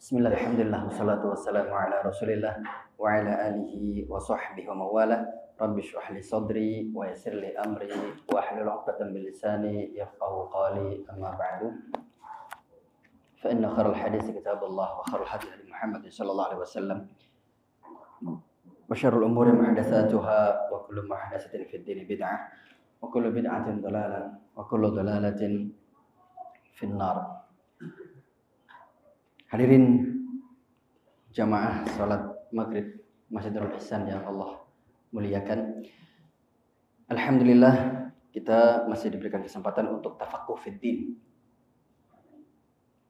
Bismillah, alhamdulillah, wassalatu wassalamu ala rasulillah wa ala alihi wa sahbihi wa mawala. Rabbi shrah li sadri wa yassir li amri wa ahlul 'uqdatam min lisani yafqahu qawli, amma ba'du. Fa inna khairal hadits kitabullah wa khairal hadi hadi Muhammad sallallahu alaihi wasallam. Wa syarrul umuri muhdatsatuha wa kullu muhdatsatin fid din bid'ah wa kullu bid'atin dhalalah wa kullu dhalalatin fin nar. Hadirin jamaah salat maghrib Masjidul Ihsan yang Allah muliakan. Alhamdulillah kita masih diberikan kesempatan untuk tafaqquh fid din.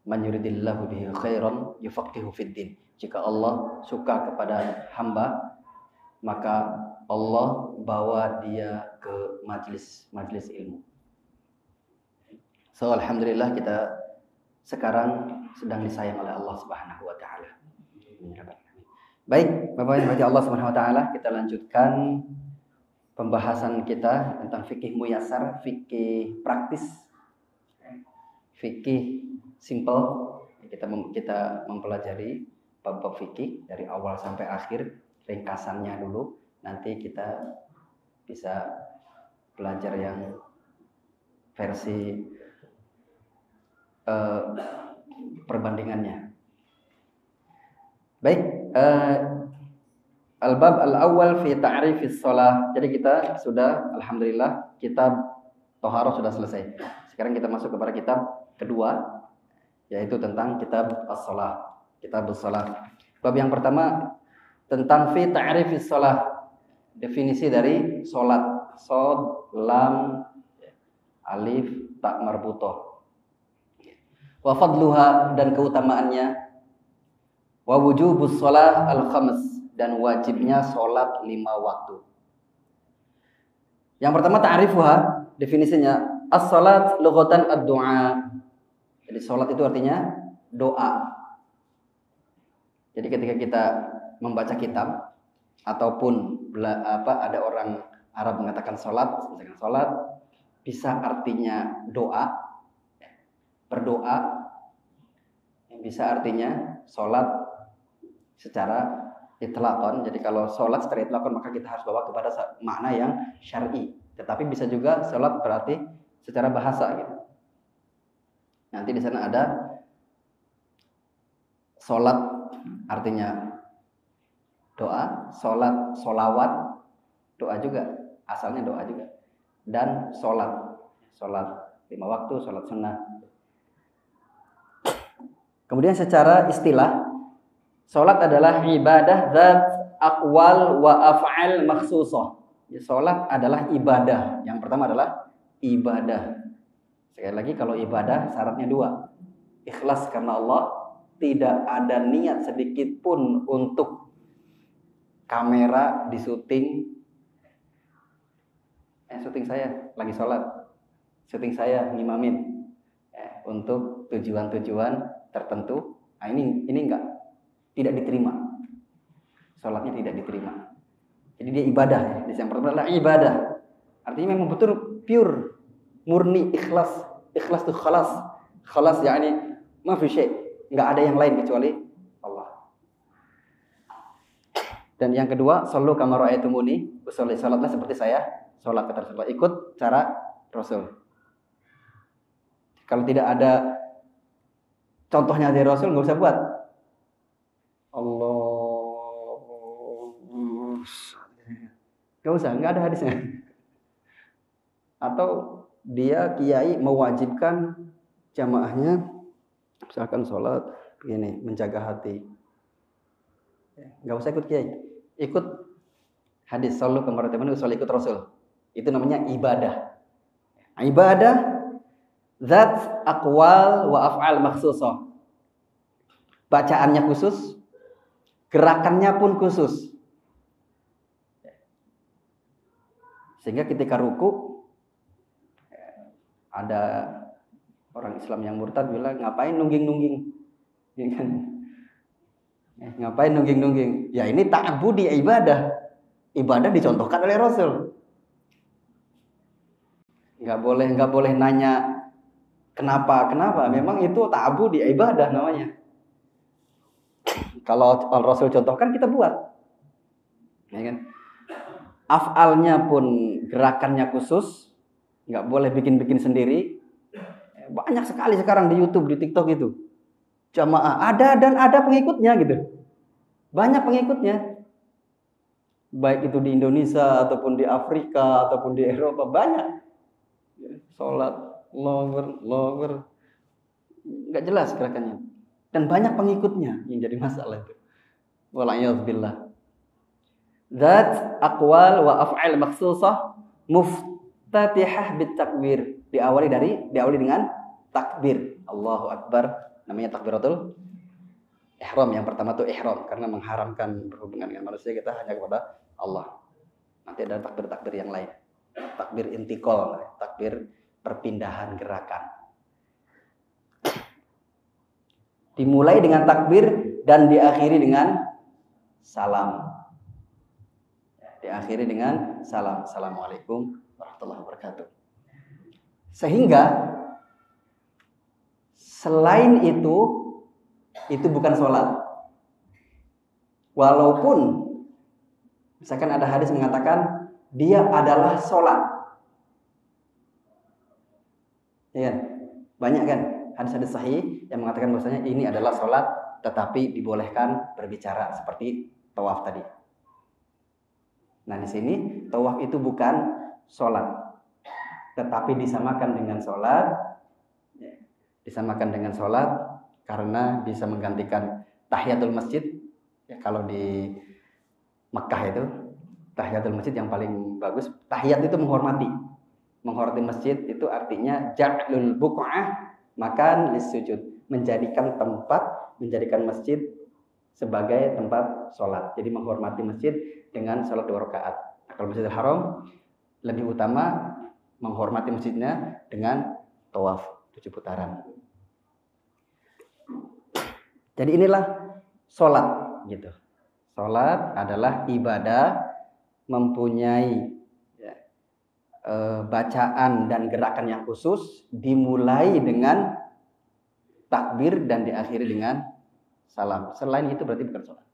Man yuridillahu bihi khairan yufaqihu fid din. Jika Allah suka kepada hamba, maka Allah bawa dia ke majlis ilmu. So alhamdulillah kita sekarang sedang disayang oleh Allah Subhanahu wa taala. Baik, Bapak Ibu Allah Subhanahu wa taala, kita lanjutkan pembahasan kita tentang fikih muyasar, fikih praktis, fikih simple. Kita mempelajari bab-bab fikih dari awal sampai akhir, ringkasannya dulu. Nanti kita bisa belajar yang versi perbandingannya. Baik, al-bab al-awwal fi ta'rifis shalah. Jadi kita sudah alhamdulillah kitab Thaharah sudah selesai. Sekarang kita masuk kepada kitab kedua, yaitu tentang kitab as-shalah. Kitab as-shalah. Bab yang pertama tentang fi ta'rifis shalah. Definisi dari salat. Shad, lam, alif, ta marbuthah. Wa fadluha, dan keutamaannya, wa wujubus shalah al-khams, dan wajibnya salat 5 waktu. Yang pertama ta'rifuha, definisinya as-salat lughatan ad-du'a. Jadi salat itu artinya doa. Jadi ketika kita membaca kitab ataupun ada orang Arab mengatakan salat, misalkan salat bisa artinya doa, berdoa, yang bisa artinya sholat secara itlaqan. Jadi kalau sholat secara itlaqan maka kita harus bawa kepada makna yang syar'i. Tetapi bisa juga sholat berarti secara bahasa gitu. Nanti di sana ada sholat artinya doa, sholat, sholawat, doa juga, asalnya doa juga. Dan sholat 5 waktu, sholat sunnah. Kemudian secara istilah, sholat adalah ibadah zat aqwal wa af'al makhsusah. Sholat adalah ibadah. Yang pertama adalah ibadah. Sekali lagi, kalau ibadah syaratnya 2. Ikhlas karena Allah, tidak ada niat sedikit pun untuk kamera di syuting. Syuting saya lagi sholat, syuting saya ngimamin untuk tujuan-tujuan tertentu. Nah, ini tidak diterima. Sholatnya tidak diterima. Jadi dia ibadah. Yang pertama adalah ibadah. Artinya memang betul pure, murni, ikhlas. Ikhlas itu khalas. Khalas yakni ma fi syai'. Enggak ada yang lain kecuali Allah. Dan yang kedua, sallu kama ra'aitumuni usolli. Salatlah seperti saya salat, kata Rasulullah. Ikut cara Rasul. Kalau tidak ada contohnya dari Rasul, nggak usah buat. Nggak usah, nggak ada hadisnya. Atau dia kiai mewajibkan jamaahnya, misalkan sholat begini, menjaga hati. Nggak usah ikut kiai, ikut hadis. Sallu kama ra'aitumuni usolli, ikut Rasul. Itu namanya ibadah. Ibadah zat aqwal wa af'al makhsusah. Bacaannya khusus, gerakannya pun khusus. Sehingga ketika ruku, ada orang Islam yang murtad bilang, ngapain nungging-nungging? Ngapain nungging-nungging? Ya ini ta'budi, ibadah. Ibadah dicontohkan oleh Rasul. Nggak boleh nanya kenapa? Memang itu ta'budi, ibadah namanya. Kalau Rasul contohkan kita buat. Ya kan? Af'alnya pun gerakannya khusus, nggak boleh bikin-bikin sendiri. Banyak sekali sekarang di YouTube, di TikTok itu. Jamaah ada dan ada pengikutnya gitu. Banyak pengikutnya. Baik itu di Indonesia ataupun di Afrika ataupun di Eropa banyak. Salat lower nggak jelas gerakannya. Dan banyak pengikutnya yang jadi masalah itu. Wala'iyadzubillah. Zat aqwal wa af'al makhsusah muftatihah bit takbir. Diawali dengan takbir. Allahu Akbar. Namanya takbiratul ihram. Yang pertama tuh ihram karena mengharamkan berhubungan dengan manusia, kita hanya kepada Allah. Nanti ada takbir-takbir yang lain. Takbir intikal, takbir perpindahan gerakan. Dimulai dengan takbir dan diakhiri dengan salam. Diakhiri dengan salam. Assalamualaikum warahmatullahi wabarakatuh. Sehingga selain itu bukan sholat. Walaupun misalkan ada hadis mengatakan dia adalah sholat. Ya, banyak kan hadis-hadis sahih yang mengatakan bahwasanya ini adalah sholat, tetapi dibolehkan berbicara seperti tawaf tadi. Nah di sini tawaf itu bukan sholat, tetapi disamakan dengan sholat. Disamakan dengan sholat karena bisa menggantikan tahiyatul masjid. Ya, kalau di Mekah itu tahiyatul masjid yang paling bagus. Tahiyat itu menghormati masjid, itu artinya ja'lul buq'ah makan lis-sujud, menjadikan masjid sebagai tempat sholat. Jadi menghormati masjid dengan sholat 2 rakaat. Nah, kalau Masjidil Haram lebih utama menghormati masjidnya dengan tawaf 7 putaran. Jadi inilah sholat gitu. Sholat adalah ibadah, mempunyai bacaan dan gerakan yang khusus, dimulai dengan takbir dan diakhiri dengan salam. Selain itu berarti bukan sholat.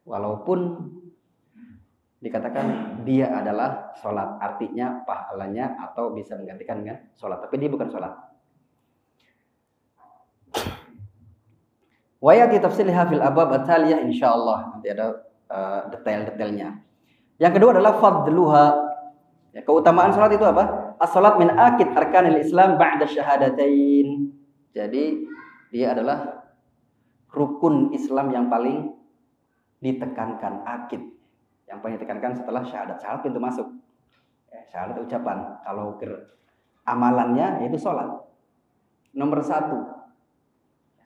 Walaupun dikatakan dia adalah sholat, artinya pahalanya atau bisa menggantikan dengan sholat, tapi dia bukan sholat. Wa yati tafsilha fil abwab at-taliyah insyaallah. Nanti ada detail-detailnya. Yang kedua adalah fadluha. Ya, keutamaan salat itu apa? As-salat min akid arkanil Islam ba'da syahadatain. Jadi dia adalah rukun Islam yang paling ditekankan, akid. Yang paling ditekankan setelah syahadat. Syahadat pintu masuk. Ya, syahadat ucapan. Kalau amalannya yaitu salat. Nomor 1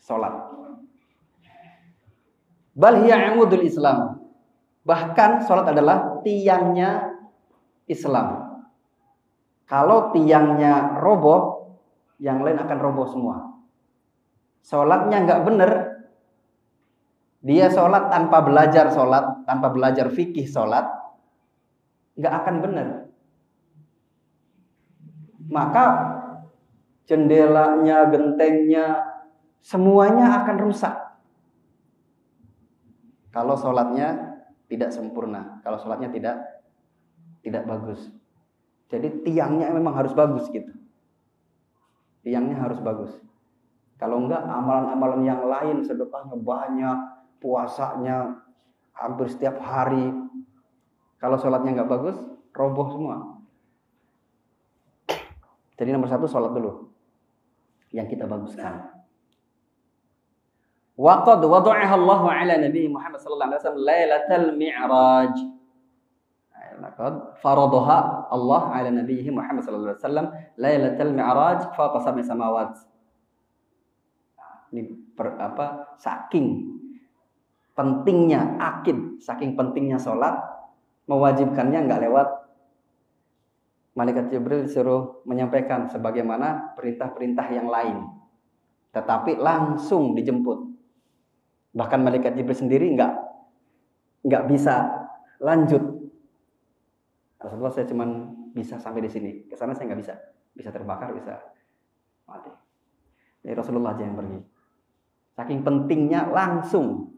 salat. Bal hiya amudul Islam. Bahkan salat adalah tiangnya Islam. Kalau tiangnya roboh, yang lain akan roboh semua. Salatnya enggak benar, dia salat tanpa belajar salat, tanpa belajar fikih salat, enggak akan benar. Maka jendelanya, gentengnya, semuanya akan rusak. Kalau sholatnya tidak sempurna, kalau sholatnya tidak bagus. Jadi tiangnya memang harus bagus gitu. Tiangnya harus bagus. Kalau enggak, amalan-amalan yang lain, sedekahnya banyak, puasanya hampir setiap hari. Kalau sholatnya enggak bagus, roboh semua. Jadi nomor 1 sholat dulu, yang kita baguskan. Wa qad wada'aha Allah 'ala Nabi Muhammad sallallahu alaihi wasallam lailatal mi'raj. Laqad faradaha Allah 'ala Nabi Muhammad sallallahu alaihi wasallam lailatal mi'raj fawqa sab'i samawat. Ini saking pentingnya akid, saking pentingnya salat, mewajibkannya enggak lewat malaikat Jibril disuruh menyampaikan sebagaimana perintah-perintah yang lain. Tetapi langsung dijemput. Bahkan malaikat Jibril sendiri enggak bisa lanjut. Rasulullah, saya cuma bisa sampai di sini. Ke sana saya enggak bisa. Bisa terbakar, bisa mati. Jadi Rasulullah aja yang pergi. Saking pentingnya langsung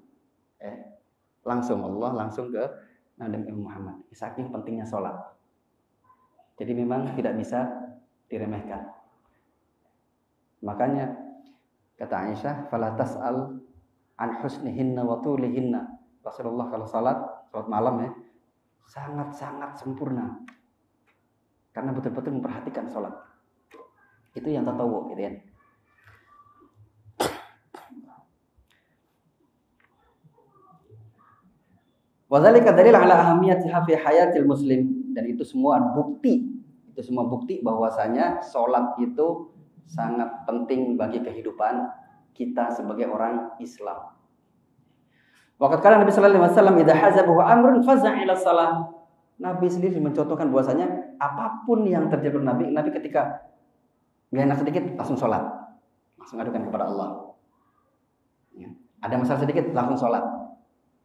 Langsung Allah langsung ke Nabi Muhammad. Saking pentingnya sholat. Jadi memang tidak bisa diremehkan. Makanya kata Aisyah, "Fala tas'al an husnihinna wa tulihinna." Rasulullah kalau salat malam ya, sangat-sangat sempurna. Karena betul-betul memperhatikan salat. Itu yang tatawwu gitu ya. Wa dzalika dalil ala ahamiyatiha fi hayatil muslim, dan itu semua bukti bahwasanya salat itu sangat penting bagi kehidupan kita sebagai orang Islam. Waqat kana Nabi sallallahu alaihi wasallam idza hazabahu amrun faza'a ila shalah. Nabi sendiri mencontohkan bahwasanya apapun yang terjadi pada Nabi ketika enggak enak sedikit langsung salat. Langsung adukan kepada Allah. Ya. Ada masalah sedikit langsung salat.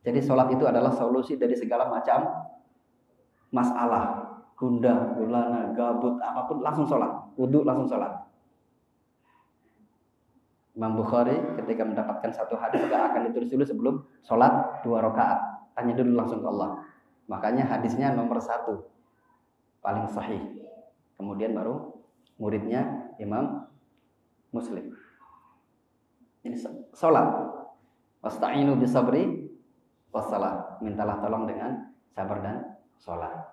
Jadi salat itu adalah solusi dari segala macam masalah. Gundah, gulana, gabut, apapun langsung salat. Wudu langsung salat. Imam Bukhari ketika mendapatkan satu hadis tidak akan ditulis dulu sebelum sholat 2 rakaat. Tanya dulu langsung ke Allah. Makanya hadisnya nomor 1 paling sahih. Kemudian baru muridnya Imam Muslim. Ini sholat. Wasta'inu bisabri wassalah. Mintalah tolong dengan sabar dan sholat.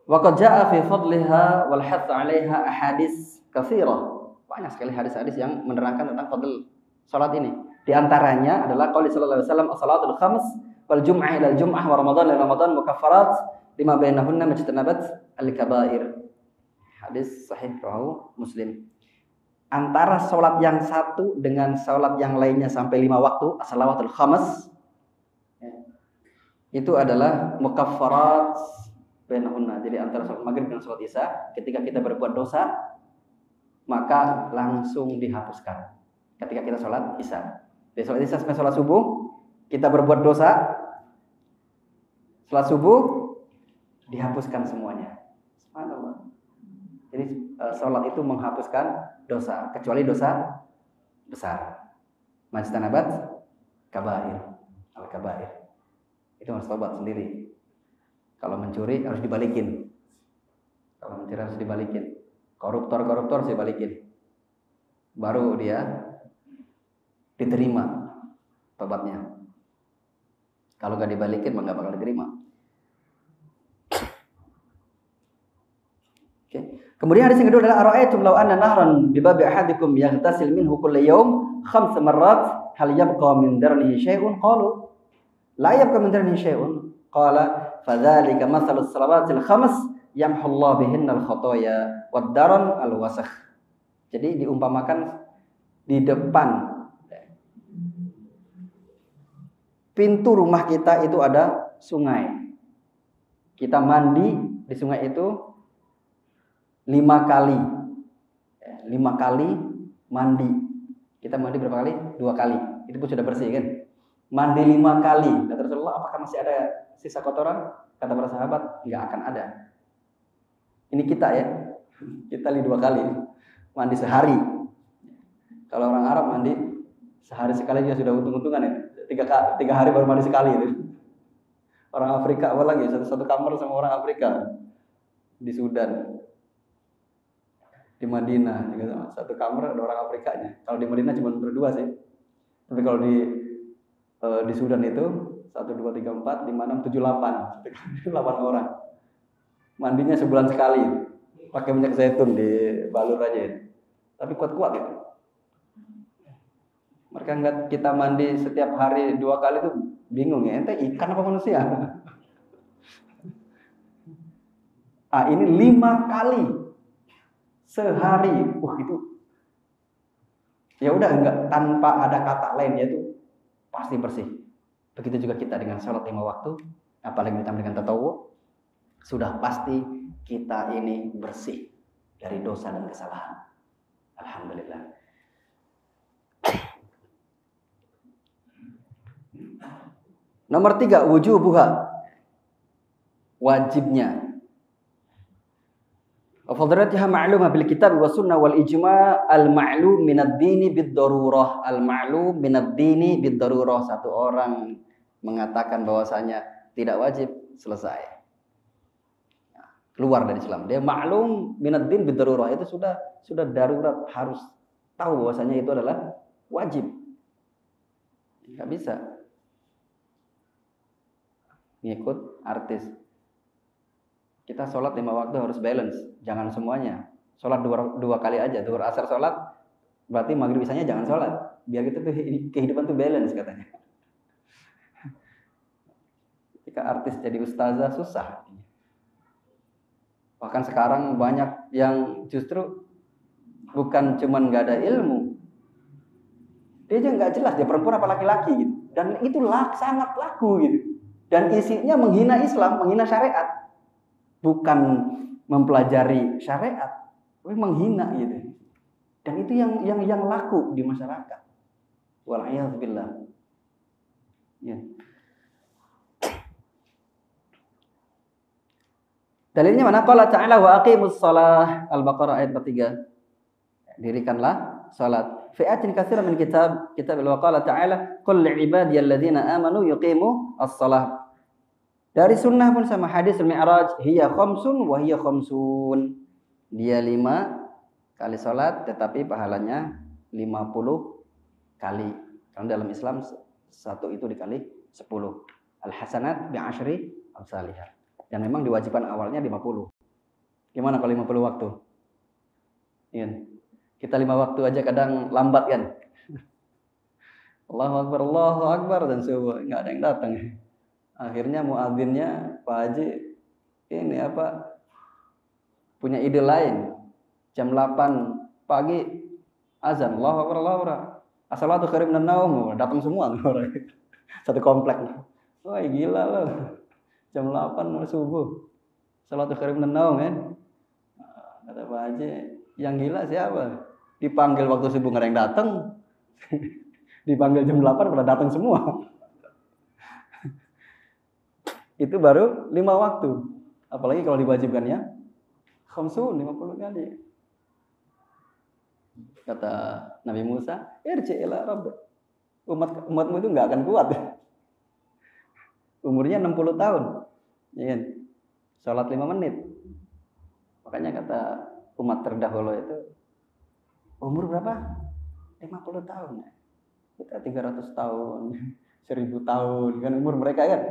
Wa qad jaa'a fi fadliha wal hath 'alaiha ahadits katsirah. Banyak sekali hadis-hadis yang menerangkan tentang fadl salat ini. Di antaranya adalah qauli sallallahu alaihi wasallam as-salatul khams wal jum'ah ila al-jum'ah wa ramadan ila ramadan mukaffarat lima bainahunna majtanabat al-kaba'ir. Hadis sahih rawahu Muslim. Antara salat yang satu dengan salat yang lainnya sampai 5 waktu, as-salawatul khams, itu adalah mukaffarat bainahunna. Jadi antara salat maghrib dan salat isya, ketika kita berbuat dosa maka langsung dihapuskan ketika kita sholat isya. Di sholat isya sampai sholat subuh kita berbuat dosa, sholat subuh dihapuskan semuanya. Subhanallah. Jadi sholat itu menghapuskan dosa kecuali dosa besar. Majtanabat al-kabair. Itu harus tobat sendiri. Kalau mencuri harus dibalikin. Koruptor saya balikin. Baru dia diterima tobatnya. Kalau gak dibalikin maka gak bakal diterima. Okay. Kemudian hadis yang kedua adalah ara'aytum law anna nahran bi babi ahadikum yaghtasil minhu kulla yawm 5 marrat hal yabqa min darnihi syai'un qalu la yabqa min darnihi syai'un qala fadzalika mathalus salawatil khams yamhullahu bihinnal khotoya wad-daran al-wasakh. Jadi diumpamakan di depan pintu rumah kita itu ada sungai. Kita mandi di sungai itu 5 kali. 5 kali mandi. Kita mandi berapa kali? 2 kali. Itu pun sudah bersih kan? Mandi 5 kali. Kata Rasulullah, apakah masih ada sisa kotoran? Kata para sahabat, enggak akan ada. Ini kita ya, kita 2 kali mandi sehari. Kalau orang Arab mandi sehari sekali dia sudah untung-untungan ya. 3 hari baru mandi sekali itu. Orang Afrika apa lagi satu kamar sama orang Afrika di Sudan, di Madinah, gitu. Satu kamar ada orang Afrikanya. Kalau di Madinah cuma berdua sih. Tapi kalau di Sudan itu 1, 2, 3, 4, 5, 6, 7, 8 8 orang. Mandinya sebulan sekali, pakai minyak zaitun dibalur aja. Tapi kuat-kuat gitu. Mereka ngeliat kita mandi setiap hari 2 kali tuh bingung ya, ente ikan apa manusia? Ini 5 kali sehari. Itu ya udah enggak, tanpa ada kata lain, yaitu pasti bersih. Begitu juga kita dengan sholat 5 waktu, apalagi ditambah dengan tatawwu, sudah pasti kita ini bersih dari dosa dan kesalahan. Alhamdulillah. Nomor 3, wujubuha. Wajibnya Fadilatiha ma'lumah bil kitab wa sunnah wal ijma' al ma'lum min ad-dini bid darurah. Al ma'lum min ad-dini bid darurah. Satu orang mengatakan bahwasanya tidak wajib, selesai. Keluar dari Islam. Dia ma'lum min ad-din bid darurah, itu sudah darurat, harus tahu bahwasanya itu adalah wajib. Enggak bisa ngikut artis. Kita sholat 5 waktu harus balance, jangan semuanya. Sholat dua kali aja, zuhur asar sholat, berarti maghrib isanya jangan sholat. Biar kita tuh kehidupan tuh balance katanya. Ketika artis jadi ustazah susah. Bahkan sekarang banyak yang justru bukan cuman nggak ada ilmu, dia aja nggak jelas dia perempuan apa laki-laki gitu. Dan itu sangat laku gitu. Dan isinya menghina Islam, menghina syariat. Bukan mempelajari syariat, tapi menghina gitu. Dan itu yang laku di masyarakat. Wal'iyadzubillah. Ya. Dalilnya mana? Qala ta'ala wa aqimus shalah. Al-Baqarah ayat 43. Dirikanlah salat. Fi'atin katsiran min kitab wa qala ta'ala qul li'ibadiyalladzina amanu yuqimu as-shalah. Dari sunnah pun sama hadis al-mi'raj, hiya khamsun wa hiya khamsun. Dia 5 kali salat tetapi pahalanya 50 kali. Karena dalam Islam satu itu dikali 10. Al-hasanat bi'asyri amsalihah. Dan memang diwajibkan awalnya 50. Gimana kalau 50 waktu? Iya. Kita 5 waktu aja kadang lambat kan. Allahu Akbar dan subuh enggak ada yang datang. Akhirnya muadzinnya Pak Haji ini punya ide lain. Jam 8 pagi azan, Allahu Akbar, Allahu Akbar. As-salatu khairum minan naum, datang semua orang. Satu komplek. Wah, gila loh. Jam 8 subuh. Salatu khairum minan naum kan. Kata Pak Haji, yang gila siapa? Dipanggil waktu subuh enggak ada yang datang. Dipanggil jam 8 pada datang semua. Itu baru 5 waktu. Apalagi kalau diwajibkannya khamsun 50 kali. Kata Nabi Musa, irji ila rabbik. Umatmu itu enggak akan kuat. Umurnya 60 tahun. Ya kan? Salat 5 menit. Makanya kata umat terdahulu itu umur berapa? 50 tahun. Kita 300 tahun, 1000 tahun kan umur mereka kan.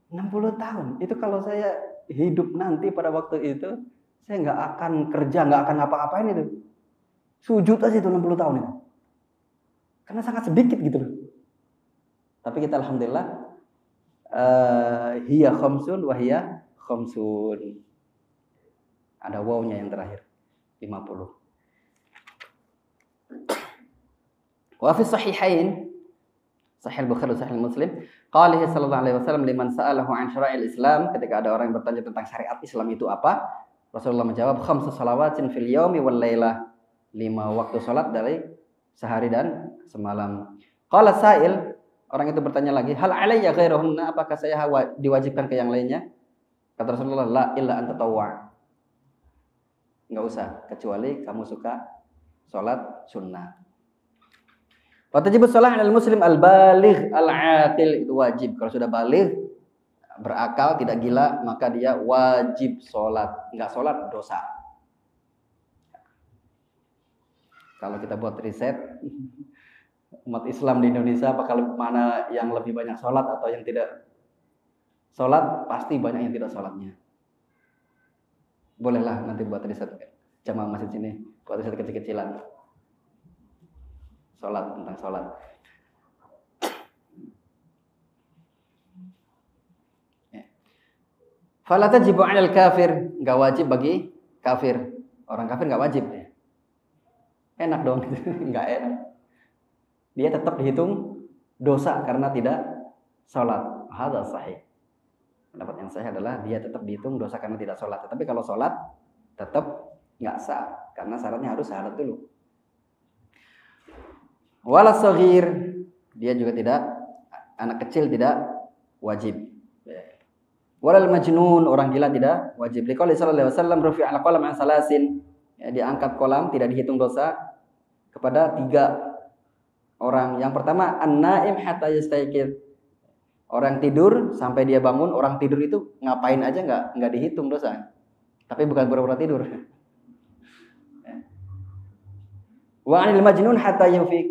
60 tahun. Itu kalau saya hidup nanti pada waktu itu, saya nggak akan kerja, nggak akan apa-apain itu. Sujud aja itu 60 tahun itu. Karena sangat sedikit gitu loh. Tapi kita alhamdulillah hiya khamsun wa hiya khamsun. Ada wawnya yang terakhir. 50. Wa fi sahihain Sahih Bukhari dan Sahih Muslim, qala sallallahu alaihi wasallam liman sa'alahu an syara'il Islam, ketika ada orang yang bertanya tentang syariat Islam itu apa? Rasulullah menjawab, khamsu salawatin fil yaumi wal lailah. 5 waktu salat dari sehari dan semalam. Qala sa'il, orang itu bertanya lagi, hal alayya ghairuhunna, apakah saya diwajibkan ke yang lainnya? Kata Rasulullah, la illa an tatawwa'. Enggak usah, kecuali kamu suka salat sunnah. Wajib sholat al muslim al baligh al aqil, itu wajib. Kalau sudah baligh, berakal, tidak gila, maka dia wajib sholat. Enggak sholat dosa. Kalau kita buat riset umat Islam di Indonesia, apakah mana yang lebih banyak sholat atau yang tidak sholat? Pasti banyak yang tidak sholatnya. Bolehlah nanti buat riset jamaah masjid sini, buat riset kecil-kecilan. Tentang sholat. Fala tajibu 'alal kafir, enggak wajib bagi kafir. Orang kafir enggak wajib. Enak dong, enggak enak. Dia tetap dihitung dosa karena tidak sholat. Hadza sahih. Pendapat yang sahih adalah dia tetap dihitung dosa karena tidak sholat. Tetapi kalau sholat tetap enggak sah karena syaratnya harus syahadat dulu. Wala shaghir, dia juga tidak, anak kecil tidak wajib. Walal majnun, orang gila tidak wajib. Liqauli sallallahu alaihi wasallam rufi'al qalam an salasin. Ya, diangkat kolam tidak dihitung dosa kepada 3 orang. Yang pertama an-naim hatta yastayqir. Orang tidur sampai dia bangun, orang tidur itu ngapain aja enggak dihitung dosa. Tapi bukan pura-pura tidur. Wa 'anil majnun hatta yufik,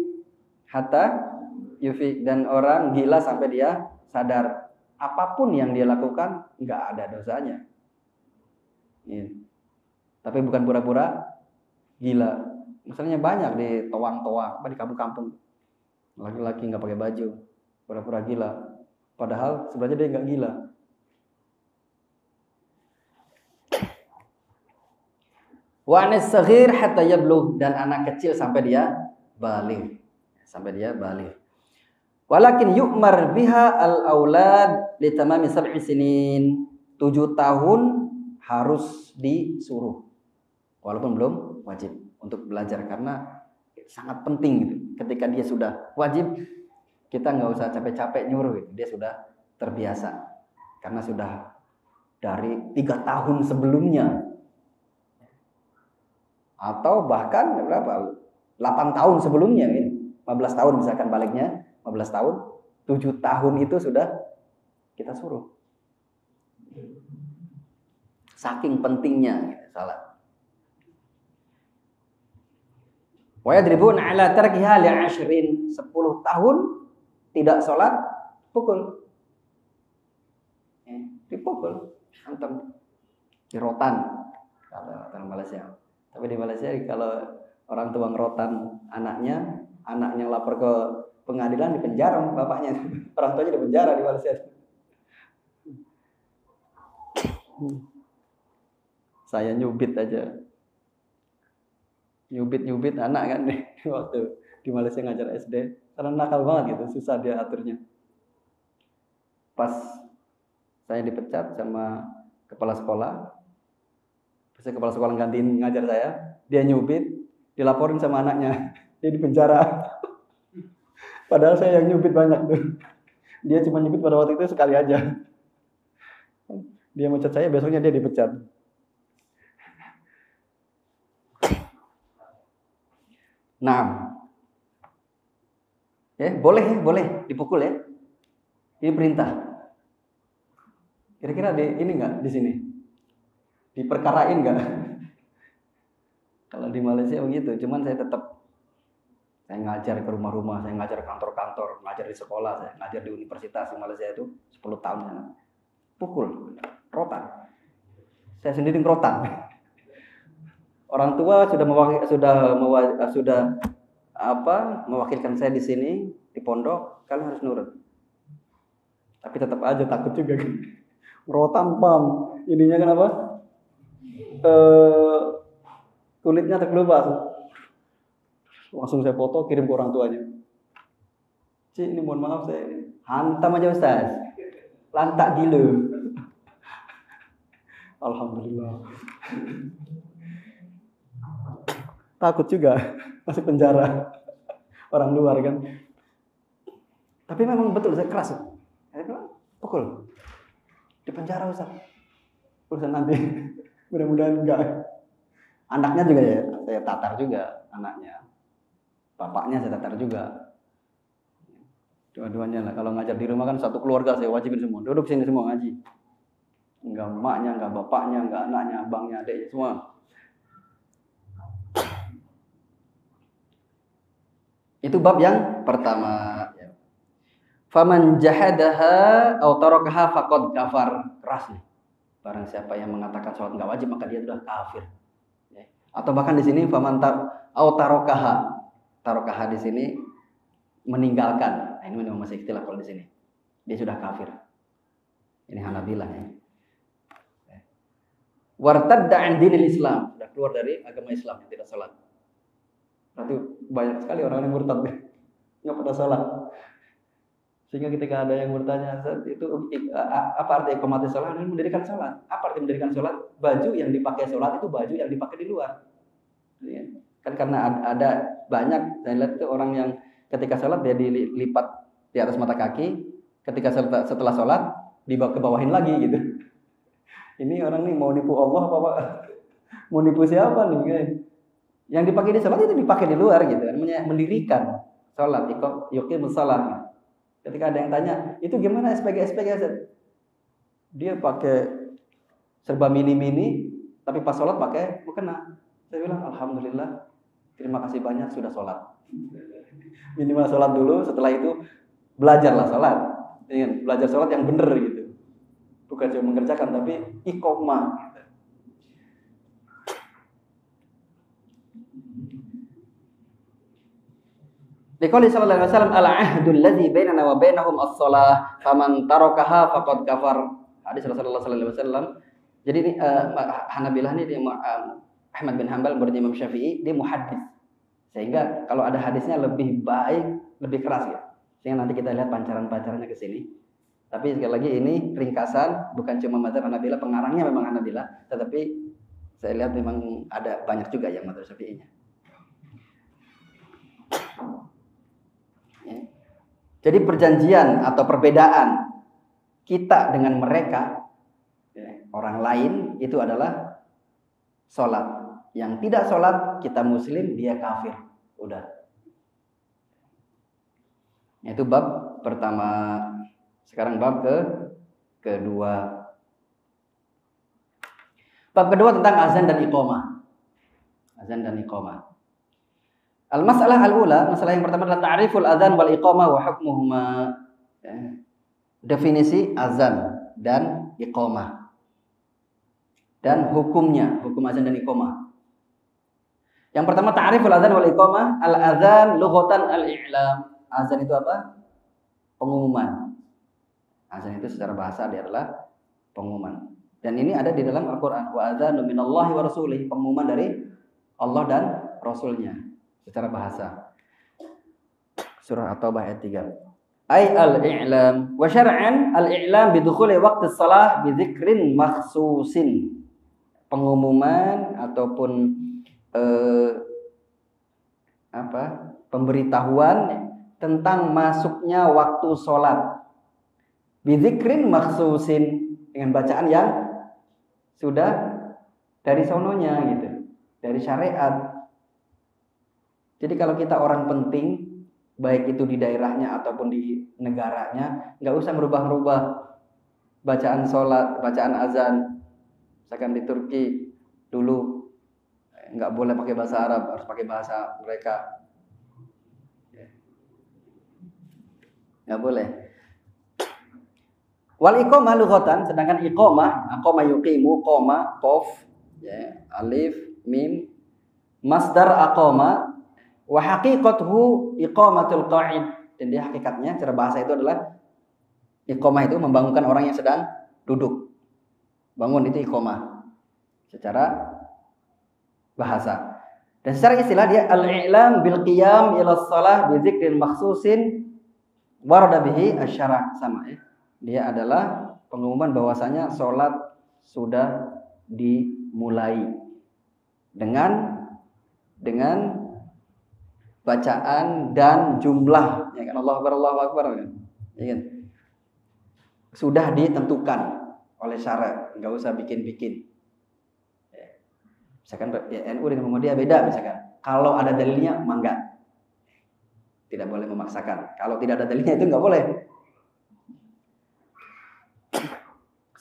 dan orang gila sampai dia sadar. Apapun yang dia lakukan nggak ada dosanya. Ya. Tapi bukan pura-pura gila. Misalnya banyak di toang-toang, di kampung-kampung, laki-laki nggak pakai baju, pura-pura gila. Padahal sebenarnya dia nggak gila. Wa anis-saghir hatta yablugh, dan anak kecil sampai dia baligh. Walakin yu'mar biha al-aulad li tamami 7 sinin. 7 tahun harus disuruh. Walaupun belum wajib untuk belajar, karena sangat penting gitu. Ketika dia sudah wajib, kita nggak usah capek-capek nyuruh gitu. Dia sudah terbiasa. Karena sudah dari 3 tahun sebelumnya. Atau bahkan berapa? 8 tahun sebelumnya gitu. 15 tahun misalkan baliknya. 15 tahun, 7 tahun itu sudah kita suruh. Saking pentingnya salat. Wa yadribun ala tarkiha li 10 tahun tidak salat, pukul. Dipukul, hantam, di rotan kalau orang Malaysia. Tapi di Malaysia kalau orang tua ngerotan anaknya lapor ke pengadilan, di penjara bapaknya, orang tuanya di penjara di Malaysia. Saya nyubit anak kan waktu di Malaysia ngajar SD, karena nakal banget gitu, susah dia aturnya. Pas saya dipecat sama kepala sekolah, kepala sekolah gantiin ngajar saya, dia nyubit, dilaporin sama anaknya, dia di penjara. Padahal saya yang nyubit banyak tuh. Dia cuma nyubit pada waktu itu sekali aja. Dia mecat saya, besoknya dia dipecat. Nah, boleh dipukul ya. Ini perintah. Kira-kira ini nggak di sini? Diperkarain nggak? Kalau di Malaysia begitu, cuman saya ngajar ke rumah-rumah, saya ngajar kantor-kantor, ngajar di sekolah, saya ngajar di universitas di Malaysia itu 10 tahun sana. Pukul, rotan. Saya sendiri ngerotan. Orang tua sudah mewakilkan saya di sini di pondok, kalian harus nurut. Tapi tetap aja takut juga kan. Rotan ininya kan apa? Kulitnya terkelupas. Langsung saya foto, kirim ke orang tuanya. Cik, ini mohon maaf saya hantam aja Ustaz. Lantak gila. Alhamdulillah. Takut juga masuk penjara. Orang luar kan. Tapi memang betul saya keras. Saya bilang, pukul. Di penjara Ustaz. Urusan nanti. Mudah-mudahan enggak. Anaknya juga ya, saya tatar juga anaknya. Bapaknya saya tatar juga. Dua-duanya lah. Kalau ngajar di rumah kan satu keluarga saya wajibin semua. Duduk sini semua ngaji. Enggak emaknya, enggak bapaknya, enggak anaknya, abangnya, adiknya, semua. Itu bab yang pertama. Faman jahadaha aw tarakaha faqad kafar. Keras nih. Barang siapa yang mengatakan sholat enggak wajib, maka dia sudah kafir. Atau bahkan di sini faman aw tarakaha. Tarokaha di sini meninggalkan. Nah, ini memang masih istilah kalau di sini. Dia sudah kafir. Ini Hanabilah ya. Wartadda an dinil Islam, sudah keluar dari agama Islam yang tidak salat. Berarti banyak sekali orang yang murtad enggak pada salat. Sehingga ketika ada yang bertanya, itu apa arti iqamati salat? Ini mendirikan salat. Apa arti mendirikan salat? Baju yang dipakai salat itu baju yang dipakai di luar. Kan karena ada banyak, saya lihat itu orang yang ketika sholat dia dilipat di atas mata kaki, ketika setelah sholat ke bawahin lagi gitu. Ini orang nih mau nipu Allah apa Pak? Mau nipu siapa nih? Yang dipakai di salat itu dipakai di luar gitu, namanya mendirikan salat, yuqimus shalah. Ketika ada yang tanya, itu gimana SPG? Dia pakai serba mini, tapi pas sholat pakai mukena. Saya bilang, alhamdulillah, terima kasih banyak sudah sholat. Minimal sholat dulu, setelah itu belajarlah sholat. Belajar sholat yang benar gitu. Bukan cuma mengerjakan, tapi iqomah. Liqouli sallallahu alaihi wasallam al-ahdul ladzi bainana wa bainahum as-shalah faman tarakaha faqad kafar. Hadis Rasulullah sallallahu alaihi wasallam. Jadi ini Hanabilah ini dia Ahmad bin Hanbal muridnya Imam Syafi'i, dia muhaddis. Sehingga kalau ada hadisnya lebih baik, lebih keras ya. Sehingga nanti kita lihat pancaran-pancarannya ke sini. Tapi sekali lagi ini ringkasan, bukan cuma mazhab Hanabilah, pengarangnya memang Hanabilah, tetapi saya lihat memang ada banyak juga yang mazhab Syafi'inya. Ya. Jadi perjanjian atau perbedaan kita dengan mereka, orang lain, itu adalah sholat. Yang tidak sholat, kita muslim, dia kafir. Udah. Itu bab pertama. Sekarang bab kedua. Bab kedua tentang azan dan iqamah. Azan dan iqamah. Al-masalah al-ula, masalah yang pertama adalah ta'riful azan wal iqamah wa hukmuhuma. Definisi azan dan iqamah. Dan hukumnya, hukum azan dan iqamah. Yang pertama ta'riful azan wal iqamah. Al-azan lughatan al-i'lam. Azan itu apa? Pengumuman. Azan itu secara bahasa dia adalah pengumuman. Dan ini ada di dalam Al-Qur'an. Wa adzanu minallahi wa rasulih, pengumuman dari Allah dan Rasulnya secara bahasa. Surah At-Taubah ayat 3. Ai al-i'lam wa syar'an al-i'lam bi dukhuli waqti shalah bi dzikrin makhsusin. Pengumuman ataupun pemberitahuan tentang masuknya waktu sholat bi dzikrin makhsusin, dengan bacaan yang sudah dari sononya gitu, dari syariat. Jadi kalau kita orang penting, baik itu di daerahnya ataupun di negaranya, nggak usah merubah-rubah bacaan sholat, bacaan azan. Misalkan di Turki dulu nggak boleh pakai bahasa Arab, harus pakai bahasa mereka. Nggak boleh. Wal iqamah lughatan, sedangkan iqamah yuqimu, qoma, qaf, ya, alif, mim, masdar aqama, wa haqiqatuhu iqamatul qa'id. Dan dia hakikatnya secara bahasa itu adalah iqamah itu membangunkan orang yang sedang duduk. Bangun itu iqamah secara bahasa. Dan secara istilah dia al-i'lam bil qiyam ila shalah bi dzikrin makhsusin warada bihi asy-syara', sama ya. Dia adalah pengumuman bahwasanya sholat sudah dimulai dengan bacaan dan jumlah, ya kan, Allahu Akbar kan? Ya kan? Sudah ditentukan oleh syarat, nggak usah bikin-bikin. Misalkan ya, NU dengan Muhammadiyah beda misalkan. Kalau ada dalilnya, mangga. Tidak boleh memaksakan. Kalau tidak ada dalilnya itu nggak boleh.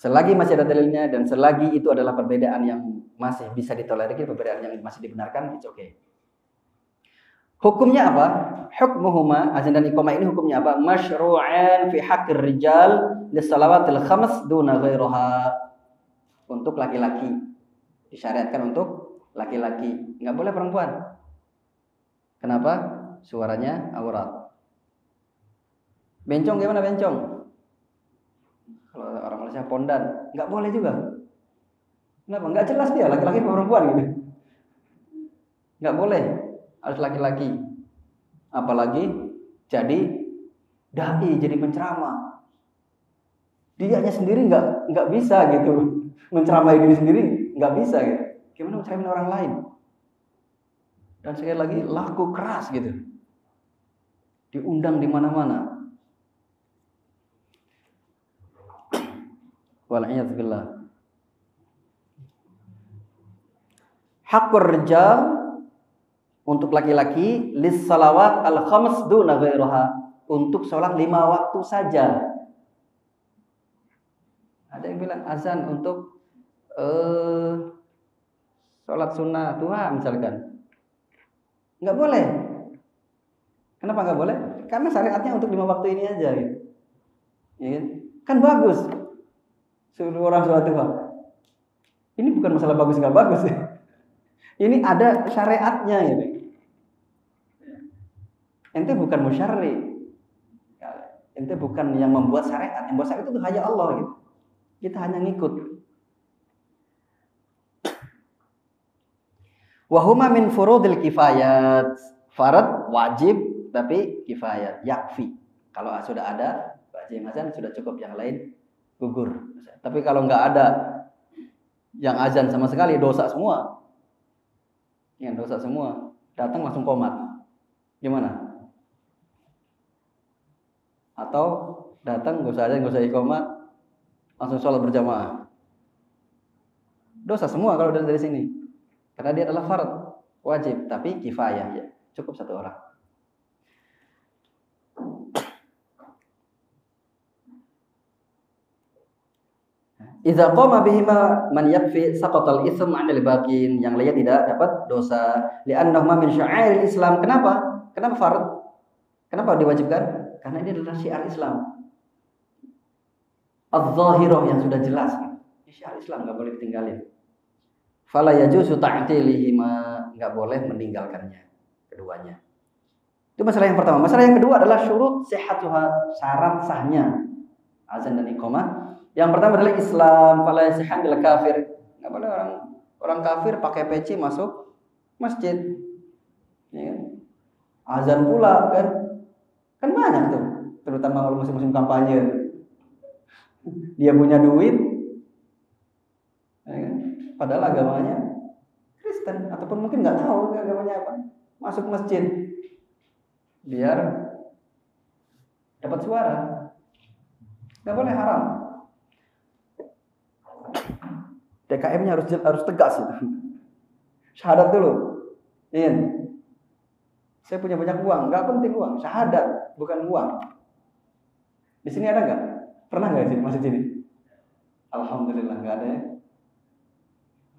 Selagi masih ada dalilnya dan selagi itu adalah perbedaan yang masih bisa ditolerir, perbedaan yang masih dibenarkan, it's okay. Hukumnya apa? Hukmuhuma, azan dan iqamah ini hukumnya apa? Masyru'an fi haqqir rijal lis-salawatil khams duna ghairiha. Untuk laki-laki. Disyariatkan untuk laki-laki, enggak boleh perempuan. Kenapa? Suaranya aurat. Bencong gimana bencong? Kalau orang Malaysia pondan, enggak boleh juga. Kenapa? Enggak jelas dia laki-laki atau perempuan gitu. Enggak boleh. Harus laki-laki. Apalagi jadi dai, jadi penceramah. Dianya sendiri enggak bisa gitu. Menceramai diri sendiri enggak bisa gitu. Gimana menceramain orang lain? Dan sekali lagi laku keras gitu. Diundang di mana-mana. Wal'iyadzubillah. Haqqur rijal untuk laki-laki lis salawat al khams duna ghairaha, untuk sholat 5 waktu saja. Ada yang bilang azan untuk sholat sunnah duha misalkan. Nggak boleh. Kenapa nggak boleh? Karena syariatnya untuk 5 waktu ini aja gitu. Ya, kan bagus. Suruh orang sholat duha. Ini bukan masalah bagus nggak bagus ya. Ini ada syariatnya gitu. Ente bukan musyarri. Ente bukan yang membuat syariat. Yang membuat syariat itu hanya Allah gitu. Kita hanya ngikut. Wahuma min furudil kifayat. Farad wajib tapi kifayat, yakfi. Kalau sudah ada wajib azan sudah cukup, yang lain gugur. Tapi kalau nggak ada yang azan sama sekali, dosa semua. Ya, dosa semua. Datang langsung qomat. Gimana? Atau datang nggak usah azan, nggak usah iqamah, langsung sholat berjamaah. Dosa semua kalau dari sini. Karena dia adalah fard, wajib, tapi kifayah ya. Cukup 1 orang. Idza qama bihima man yakfi saqatal itsm 'anil baqin, yang lainnya tidak dapat dosa. Li'annahu min sya'airil Islam. Kenapa? Kenapa fard? Kenapa diwajibkan? Karena ini adalah syiar Islam. Az-zahirah yang sudah jelas. Ini syiar Islam, enggak boleh ditinggalin. Fala yajuzu ta'tilihima, enggak boleh meninggalkannya keduanya. Itu masalah yang pertama. Masalah yang kedua adalah syurut sihhatuha, syarat sahnya azan dan iqamah. Yang pertama adalah Islam, fala yasihan bil kafir. Enggak boleh orang kafir pakai peci masuk masjid. Ya. Azan pula kan banyak tuh, terutama kalau musim-musim kampanye. Dia punya duit, ya, padahal agamanya Kristen, ataupun mungkin nggak tahu agamanya apa, masuk masjid biar dapat suara. Nggak boleh, haram. DKM-nya harus tegas itu. Syahadat dulu. Iya. Saya punya banyak uang, nggak penting uang, syahadat bukan uang. Di sini ada nggak? Pernah nggak sih masih sini? Alhamdulillah nggak ada ya.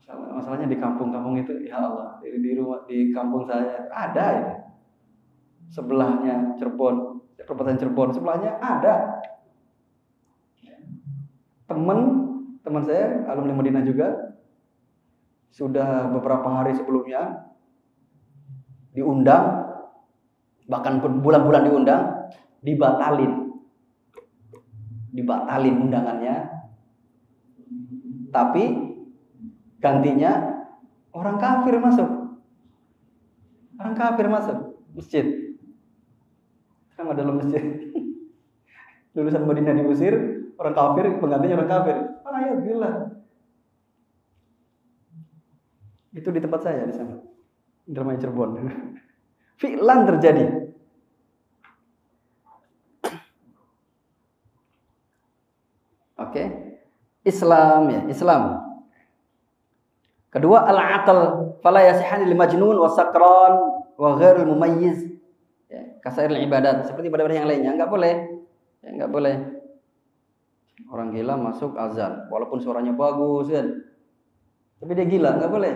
Masalahnya di kampung-kampung itu, ya Allah, di kampung saya ada ya. Sebelahnya Cirebon, Kabupaten Cirebon, sebelahnya ada. Teman saya alumni Madinah juga, sudah beberapa hari sebelumnya diundang, bahkan bulan-bulan diundang, dibatalin undangannya, tapi gantinya orang kafir masuk masjid. Sama dalam masjid. Lulusan Madinah diusir, orang kafir, penggantinya orang kafir. Ya gila. Itu di tempat saya di sana, Indramayu Cirebon. Fi'lan terjadi. Oke. Islam ya, Islam. Kedua, al-aql, fala yasihan lil majnun wa sakran wa ghairul mumayyiz. Ya, kasairul ibadat, seperti ibadah yang lainnya enggak boleh. Ya, enggak boleh. Orang gila masuk azan, walaupun suaranya bagus kan. Tapi dia gila, enggak boleh.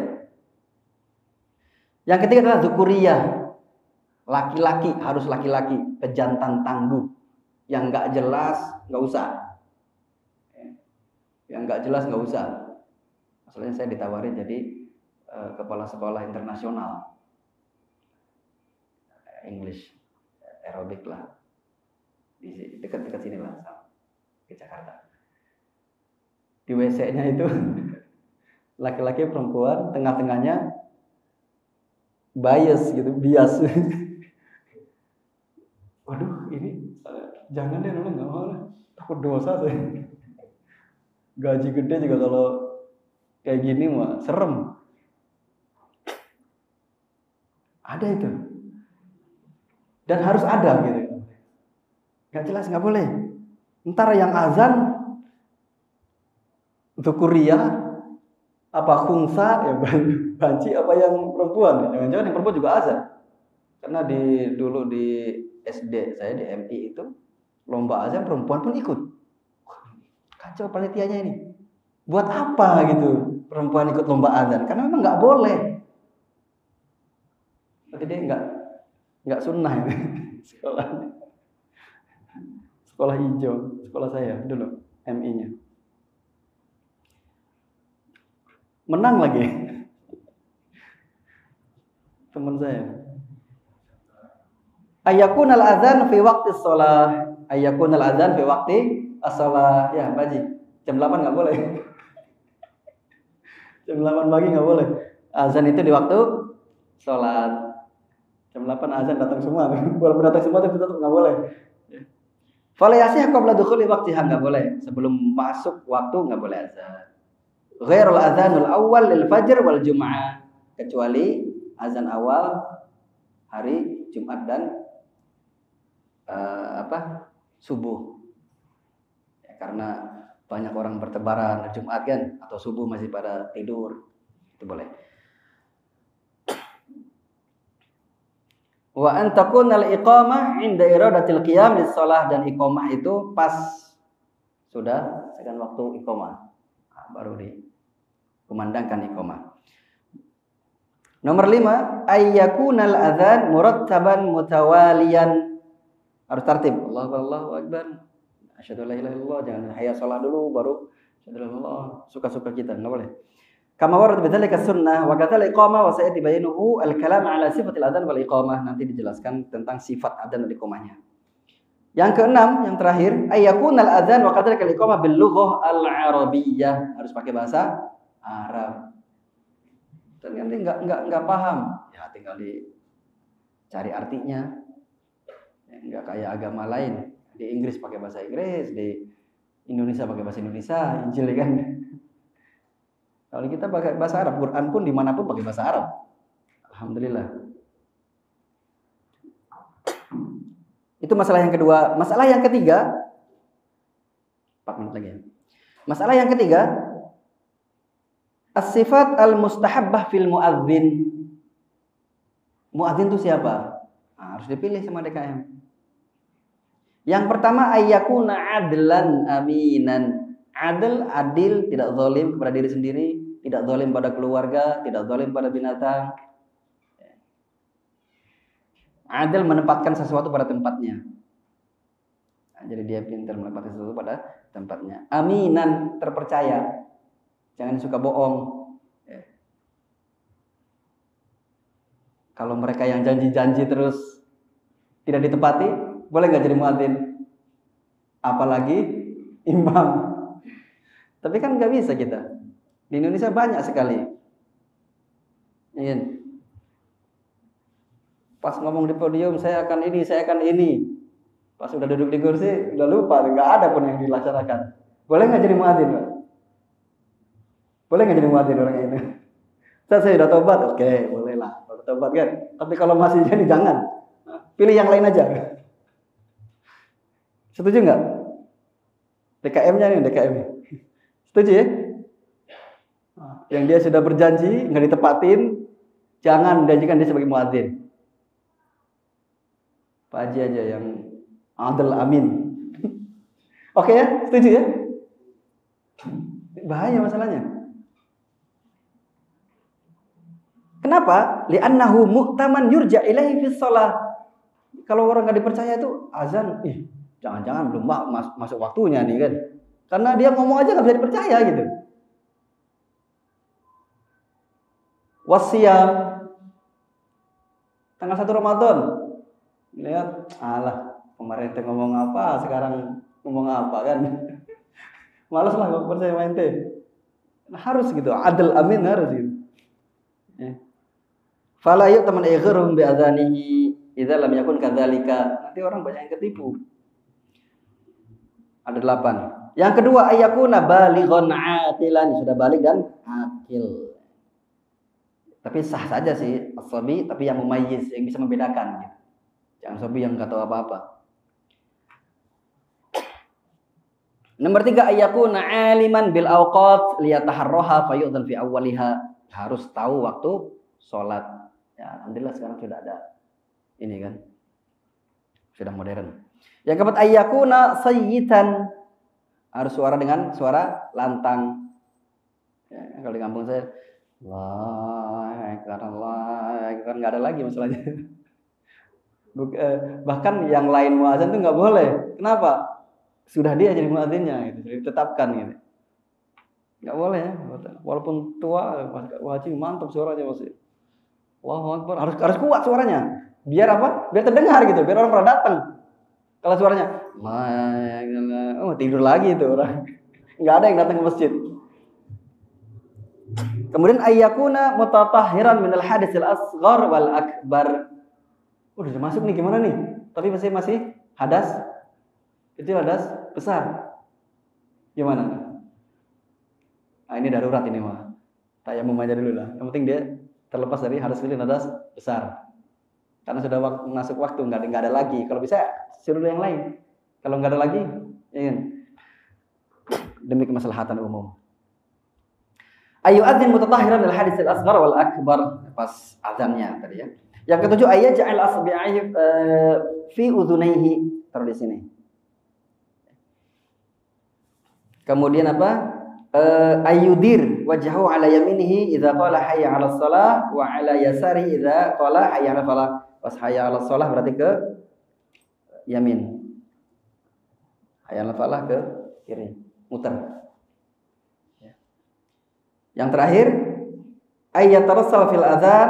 Yang ketiga adalah dzukuriyah. Laki-laki, harus laki-laki, pejantan tangguh. Yang enggak jelas enggak usah. Yang enggak jelas enggak usah. Masalahnya saya ditawarin jadi kepala sekolah internasional English aerobik lah, di dekat-dekat sini lah, ke Jakarta. Di WC-nya itu laki-laki perempuan, tengah-tengahnya bias. Waduh, ini jangan deh, nggak mau lah, takut dosa saya. Gaji gede juga kalau kayak gini mah serem. Ada itu. Dan harus ada gitu. Gak jelas, gak boleh. Ntar yang azan Dzukuriah apa khunsa ya banci apa yang perempuan. Jangan-jangan yang perempuan juga azan. Karena dulu di SD saya di MI itu lomba azan perempuan pun ikut. Kacau panitianya ini. Buat apa gitu perempuan ikut lomba azan? Karena memang nggak boleh. Berarti dia nggak sunnah ini sekolah. Sekolah hijau, sekolah saya dulu MI-nya. Menang lagi teman saya. Ayakunal adzan fi waqti shalah. Ayakunal adzan fi waqti as-shalah. Ya, Baji. Jam 8 enggak boleh. Jam 8 pagi enggak boleh. Azan itu di waktu salat. Jam 8 azan datang semua. Walaupun datang semua tapi tetap enggak boleh. Fala yasih qabla dukhuli waqtiha, enggak boleh. Sebelum masuk waktu enggak boleh azan. Ghairul adzanul awwal lil fajr wal jum'ah, kecuali azan awal hari Jumat dan subuh. Ya, karena banyak orang bertebaran Jumat kan, atau subuh masih pada tidur, itu boleh. Wa an takunal iqamah inda iradatil qiyam lis shalah, dan iqamah itu pas sudah sekian waktu iqamah, baru dikumandangkan iqamah. Nomor 5, ayyakunal adzan murattaban mutawaliyan. Harus tertib. Allahu akbar. Asyhadu an la ilaha illallah. Jangan hayya shalah dulu baru asyhadu an la. Suka-suka kita, enggak boleh. Kama warad bidzalika sunnah wa kadzal iqamah wa sayati bayanuhu al-kalam ala sifatil adzan wal iqamah. Nanti dijelaskan tentang sifat adzan dan iqamahnya. Yang keenam, yang terakhir, ayyakunal adzan wa kadzal iqamah bil lughah al-arabiyyah. Harus pakai bahasa Arab. Dan nanti enggak paham, ya tinggal dicari artinya. Enggak kayak agama lain. Di Inggris pakai bahasa Inggris, di Indonesia pakai bahasa Indonesia, Injil kan. Kalau kita pakai bahasa Arab, Quran pun dimanapun pakai bahasa Arab. Alhamdulillah. Itu masalah yang kedua. Masalah yang ketiga, 4 menit lagi ya. Masalah yang ketiga, as-sifat al-mustahabbah fil muadzin. Muadzin itu siapa? Nah, harus dipilih sama DKM. Yang pertama, ayyakuna adlan aminan. Adil, tidak zalim kepada diri sendiri, tidak zalim pada keluarga, tidak zalim pada binatang. Adil menempatkan sesuatu pada tempatnya. Nah, jadi dia pintar menempatkan sesuatu pada tempatnya. Aminan, terpercaya. Jangan suka bohong. Kalau mereka yang janji-janji terus tidak ditepati, boleh nggak jadi muadzin? Apalagi imam. Tapi kan nggak bisa kita. Di Indonesia banyak sekali. Ingin. Pas ngomong di podium, saya akan ini, saya akan ini. Pas sudah duduk di kursi, udah lupa, nggak ada pun yang dilaksanakan. Boleh nggak jadi muadzin, Pak? Boleh nggak jadi muadzin orang ini? Saya udah tobat, oke, boleh lah. Udah tobat kan. Tapi kalau masih jadi jangan. Pilih yang lain aja. Setuju nggak? DKM-nya nih, DKM. Setuju ya? Yang dia sudah berjanji nggak ditepatin, jangan menjanjikan dia sebagai muadzin. Pak Haji aja yang adil amin. Oke ya, setuju ya? Bahaya masalahnya. Kenapa? Li'annahu mu'taman yurja ilaihi fi shalah. Kalau orang nggak dipercaya itu azan, jangan-jangan belum masuk waktunya nih kan? Karena dia ngomong aja nggak bisa dipercaya gitu. Wasiyam tanggal 1 Ramadan. Lihat, alah pemerintah ngomong apa, sekarang ngomong apa kan? Malas lah nggak percaya sama ente. Harus gitu, adil amin harus gitu. Fala yu'taman ighirum bi adzanihi idza lam yakun kadzalika. Nanti orang banyak yang ketipu. Ada 8. Yang kedua, ayyakuna balighan aqilan, sudah balik dan akil. Tapi sah saja sih as-sabi, tapi yang mumayyiz, yang bisa membedakan gitu. Jangan sabi yang enggak tahu apa-apa. Nomor 3, ayyakuna aliman bil awqat liyataharraha fayu'dhan fi awwaliha. Harus tahu waktu sholat. Ya, alhamdulillah sekarang sudah ada ini kan. Sudah modern. Yang keempat, ayyakuna sayyitan. Harus suara dengan suara lantang. Ya, kalau di kampung saya Allah Akbar, nggak ada lagi masalahnya. Bahkan yang lain muazin tuh nggak boleh. Kenapa? Sudah dia jadi muadzinnya, gitu, jadi ditetapkan gitu. Nggak boleh ya. Walaupun tua, wajib mantap suaranya masih. Allahu Akbar, harus kuat suaranya. Biar apa? Biar terdengar gitu, biar orang pada datang. Kalau suaranya, oh tidur lagi itu orang. Nggak ada yang datang ke masjid. Kemudian ayyakuna mutatahhiran minal hadisil asghar wal akbar. Udah masuk nih, gimana nih? Tapi masih hadas. Itu hadas besar. Gimana? Nah, ini darurat ini mah. Tayamum aja dulu lah. Yang penting dia terlepas dari hadas kecil dan hadas besar. Karena sudah masuk waktu, nggak ada lagi. Kalau bisa suruh yang lain. Kalau nggak ada lagi, ya, demi kemaslahatan umum. Ayu adzin mutatahhiran al hadits al asghar wal akbar, pas azannya tadi ya. Yang ketujuh, ayat ja'al asbi'aihi fi udhunaihi, taruh di sini. Kemudian apa? Ayyudir wajhahu ala yaminihi idza qala hayya 'alas shalah wa 'ala yasarihi idza qala hayya 'alal falah. Pas hayya 'alas shalah berarti ke yamin. Hayya 'alal falah ke kiri, muter. Yang terakhir, ayat tarassal fil adzan.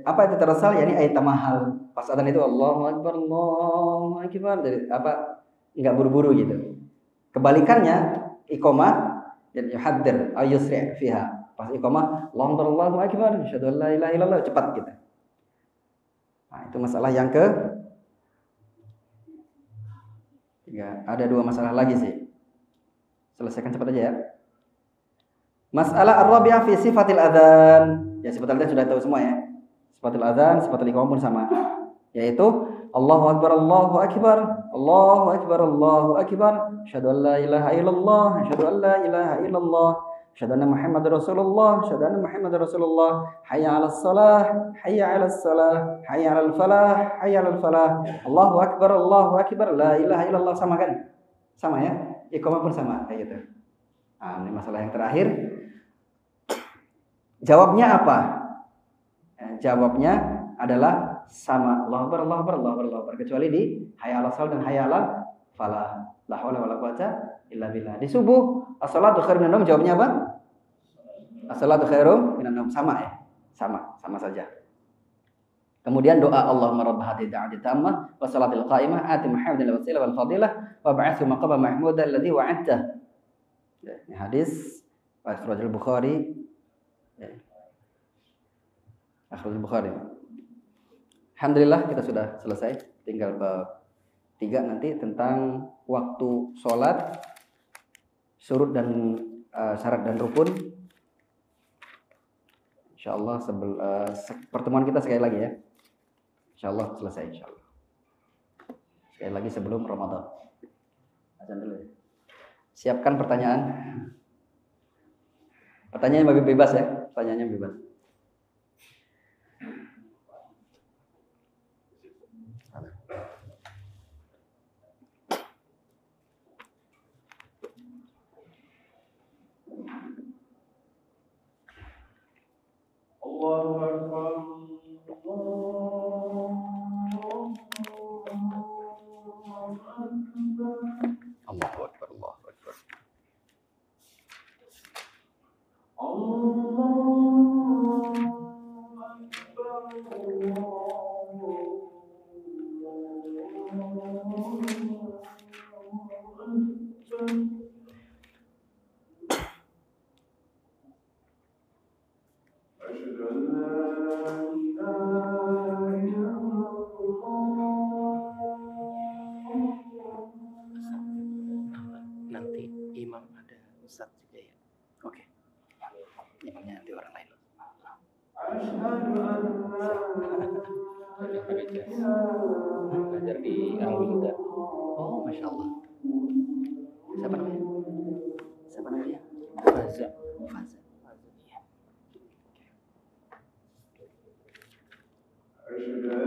Apa itu tarassal? Yani ayat tamahal. Pas adzan itu Allahu Akbar, Allahu Akbar. Jadi apa? Enggak buru-buru gitu. Kebalikannya, iqamah jadi yuhaddir ay yusri' fiha. Pas iqamah Allahu Akbar, asyhadu an la ilaha illallah, cepat gitu. Nah, itu masalah yang ke tiga. Ada dua masalah lagi sih. Selesaikan cepat aja ya. Masalah ar-rabi'ah fi sifatil adzan. Ya, sifatil adzan sudah tahu semua ya. Sifatil adzan, sifatil iqamah pun sama. Yaitu Allahu Akbar, Allahu Akbar, Allahu Akbar, Allahu Akbar, asyhadu an la ilaha illallah, asyhadu an la ilaha illallah, asyhadu anna Muhammadar Rasulullah, asyhadu anna Muhammadar Rasulullah, hayya 'alas shalah, hayya 'alas salah, hayya 'alal falah, hayya 'alal falah. Allahu Akbar, la ilaha illallah, sama kan? Sama ya? Iqamah pun sama kayak gitu. Nah, ini masalah yang terakhir. Jawabnya apa? Jawabnya adalah sama. Allahu Akbar, Allahu Akbar, Allahu Akbar, Allahu Akbar. Kecuali di hayya 'alal shalah dan hayya 'alal falah. La haula wala quwata illa billah. Di subuh, as-salatu khairum minan naum, jawabnya apa? As-salatu khairum minan naum, sama ya? Sama saja. Kemudian doa Allahumma rabb hadhihi da'wati tammah wa salatil qa'imah ati Muhammadan al-wasilah wal fadilah wa ba'athu maqama mahmuda alladhi wa'adta. Ini hadis Akhrajul Bukhari. Akhrajul Bukhari. Alhamdulillah kita sudah selesai. Tinggal bab 3 nanti tentang waktu sholat, syurut dan syarat dan rukun. Insyaallah pertemuan kita sekali lagi ya. Insyaallah selesai insyaallah. Sekali lagi sebelum Ramadan. Azan dulu ya. Siapkan pertanyaan. Pertanyaannya bebas ya. Pertanyaannya bebas. Allahu Akbar. Allahu Akbar, Allahu Akbar. Nanti imam ada Ustaz juga ya. Oke. Imamnya nanti orang lain. Belajar di Alwi juga. Oh, masya Allah. Siapa namanya? Siapa namanya? Faza. Faza. Iya.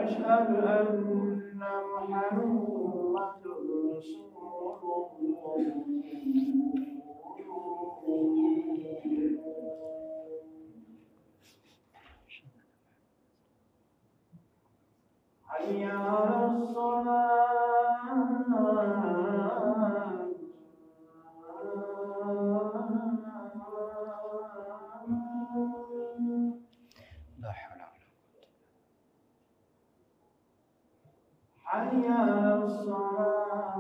أشهد أن محمد رسول حي على الصلاة لا حول ولا حي على الصلاة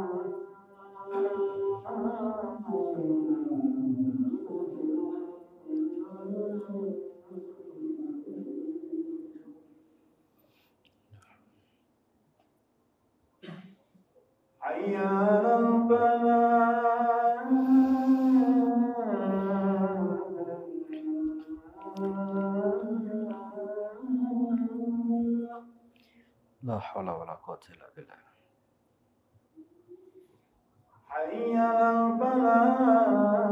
حي على الفلاح لا حول ولا قوة إلا بالله. حي على الفلاح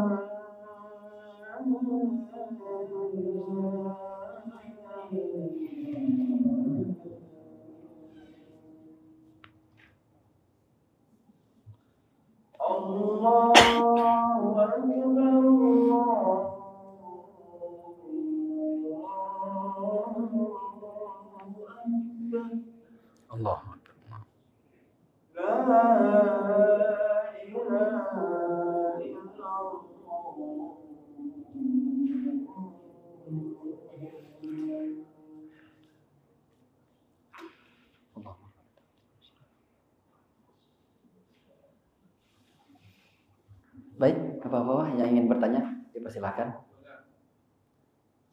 الله أكبر الله أكبر. لا إله إلا الله. Baik, Bapak-bapak yang ingin bertanya, dipersilakan.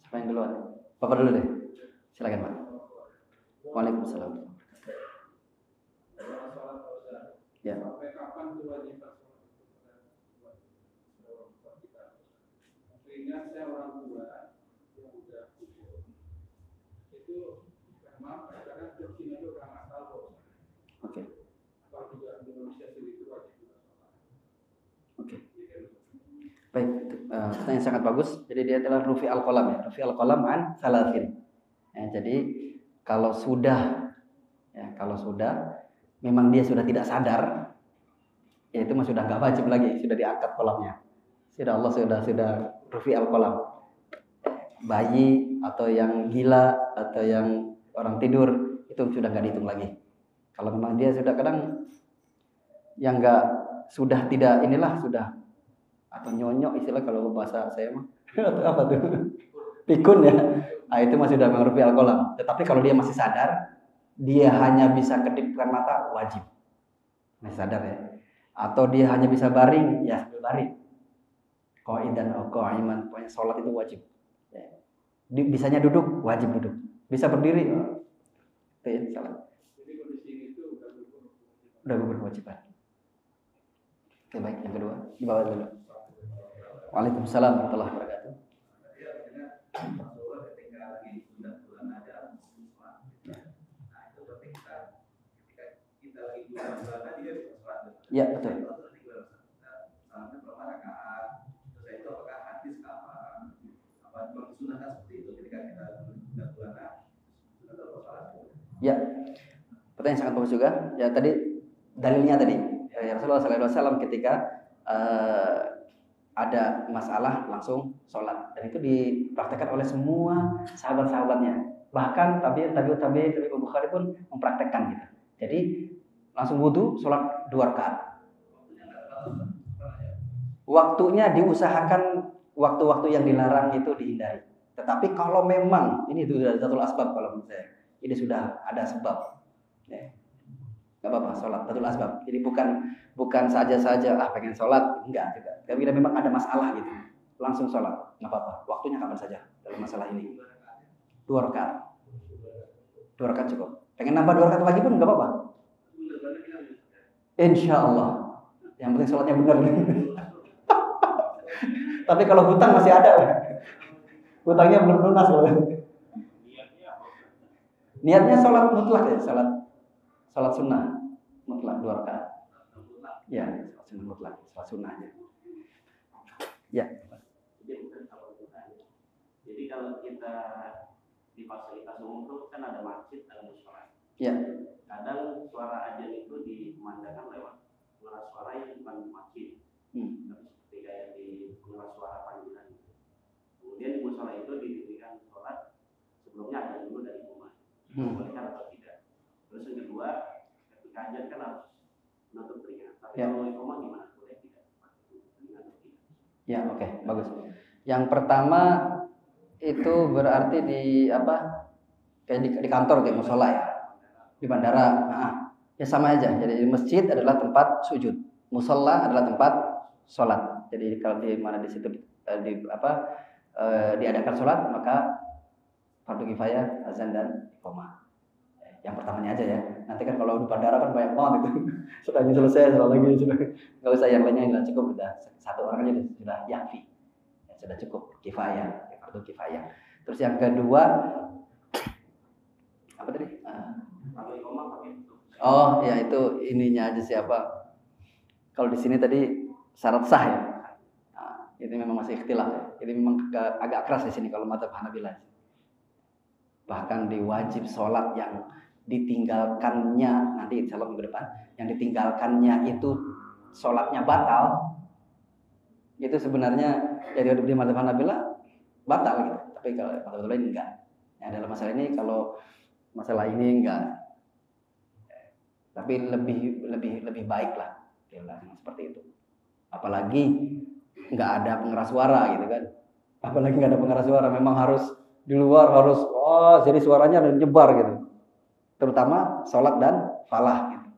Siapa yang duluan? Bapak dulu deh. Silakan, Pak. Waalaikumsalam. Ya. Sampai kapan kewajiban sehingga saya orang tua yang sudah itu memang kadang Turki itu orang asal kok. Oke. Apa juga Indonesia sendiri itu wajib sholat. Oke. Baik, pertanyaan sangat bagus. Jadi dia adalah rufi al-qalam ya. Rufi al-qalam an salasin. Ya, jadi kalau sudah memang dia sudah tidak sadar, ya itu mah sudah nggak wajib lagi, sudah diangkat kolamnya. Allah sudah rufi al-qalam. Bayi atau yang gila atau yang orang tidur itu sudah nggak dihitung lagi. Kalau memang dia sudah kadang yang nggak sudah tidak sudah atau nyonyok istilah kalau bahasa saya mah atau apa tuh pikun ya, nah, itu masih sudah rufi al-qalam. Tetapi kalau dia masih sadar, dia hanya bisa kedipkan mata, wajib masih sadar ya, atau dia hanya bisa baring, ya sambil baring. Qaidan atau qa'iman, pokoknya sholat itu wajib. Ya. Bisanya duduk, wajib duduk. Bisa berdiri, itu ya salat. Jadi kondisi itu Udah gugur kewajiban. Oke, baik, yang kedua di bawah dulu. Waalaikumsalam warahmatullahi wabarakatuh. Ya, betul. Ya, pertanyaan sangat bagus juga. Ya, tadi dalilnya tadi Rasulullah SAW ketika ada masalah langsung sholat, dan itu dipraktekkan oleh semua sahabat-sahabatnya. Bahkan tabi'in Imam Bukhari pun mempraktekkan gitu. Jadi langsung wudu, sholat 2 rakaat. Waktunya diusahakan waktu-waktu yang dilarang itu dihindari. Tetapi kalau memang ini sudah satu asbab, kalau menurut saya ini sudah ada sebab, ya, nggak apa-apa sholat satu asbab. Jadi bukan saja pengen sholat, enggak juga. Tapi memang ada masalah gitu, langsung sholat, nggak apa-apa. Waktunya kapan saja dalam masalah ini. 2 rakaat, 2 rakaat cukup. Pengen nambah 2 rakaat lagi pun nggak apa-apa. Insya Allah. Yang penting sholatnya benar. Tapi kalau hutang masih ada. Hutangnya belum lunas loh. Niatnya sholat mutlak ya, sholat sunnah mutlak 2 rakaat. Ya, sholat sunnah mutlak, sholat sunnahnya. Ya. Jadi kalau kita di fasilitas umum itu kan ada masjid, ada mushola. Ya. Kadang suara azan itu dikumandangkan lewat pengeras suara yang bukan di masjid. Seperti kayak di pengeras suara panggilan. Kemudian di mushola itu didirikan sholat sebelumnya ada dulu dari rumah. Bolehkan atau tidak. Terus yang kedua, ketika azan kan harus menutup telinga. Tapi kalau iqamah gimana? Boleh tidak? Telinga atau tidak? Ya, oke, bagus. Yang pertama itu berarti di apa? Kayak di kantor kayak musola ya. Di bandara. Nah, ya sama aja. Jadi masjid adalah tempat sujud. Musola adalah tempat sholat. Jadi kalau di mana di situ diadakan sholat, maka fardu kifayah, azan dan iqamah. Yang pertamanya aja ya. Nanti kan kalau di bandara kan banyak banget itu. Sudah selesai, lagi sudah. Enggak usah yang lainnya, cukup udah satu orang aja sudah yakfi. Ya, sudah cukup kifayah, fardu kifayah. Terus yang kedua apa tadi? Oh, ya itu ininya aja siapa. Kalau di sini tadi syarat sah ya. Nah, ini memang masih ikhtilaf ya. Ini memang agak keras di sini kalau madzhab Hanabilah. Bahkan diwajib sholat yang ditinggalkannya nanti insya Allah minggu depan, yang ditinggalkannya itu sholatnya batal, itu sebenarnya jadi di madzhab Hanabilah batal gitu. Tapi kalau madzhab lain enggak. Ya, dalam masalah ini kalau masalah ini enggak. Tapi lebih baik lah seperti itu. Apalagi nggak ada pengeras suara gitu kan. Apalagi nggak ada pengeras suara, memang harus di luar harus jadi suaranya nyebar gitu. Terutama sholat dan falah gitu.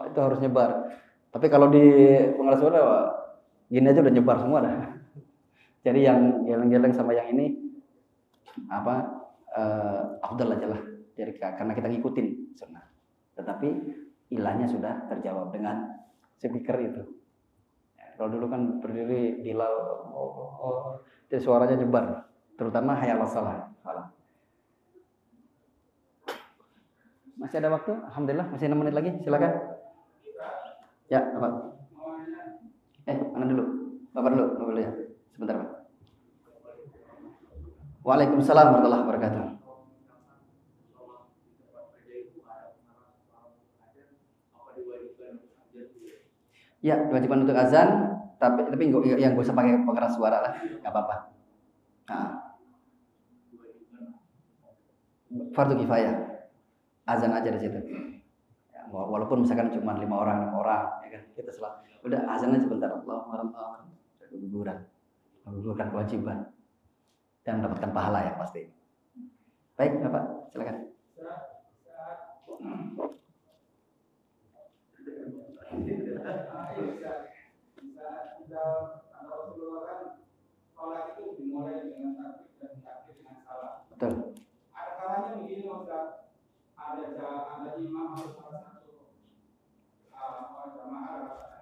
Itu harus nyebar. Tapi kalau di pengeras suara gini aja udah nyebar semua dah. Jadi yang geleng-geleng sama yang ini afdal aja lah. Jadi karena kita ngikutin sunnah. Tetapi ilahnya sudah terjawab dengan speaker itu. Ya, kalau dulu kan berdiri Bilal, jadi suaranya nyebar, terutama hayal salah. Masih ada waktu? Alhamdulillah, masih 6 menit lagi, silakan. Ya, Bapak. Mana dulu? Bapak dulu ya. Sebentar, Pak. Waalaikumsalam warahmatullahi wabarakatuh. Ya, kewajiban untuk azan, tapi yang gak usah pakai pengeras suara lah, nggak apa-apa. Nah. Fardu kifayah, azan aja di situ. Ya, walaupun misalkan cuma 5 orang, ya kan, kita udah azan aja sebentar. Allah menggugurkan kewajiban dan mendapatkan pahala yang pasti. Baik, Bapak, silakan. Kalau Rasulullah kan sholat itu dimulai dengan takbir dan diakhiri dengan salam. Betul. Ada kalanya begini Ustaz, ada imam atau salah satu jamaah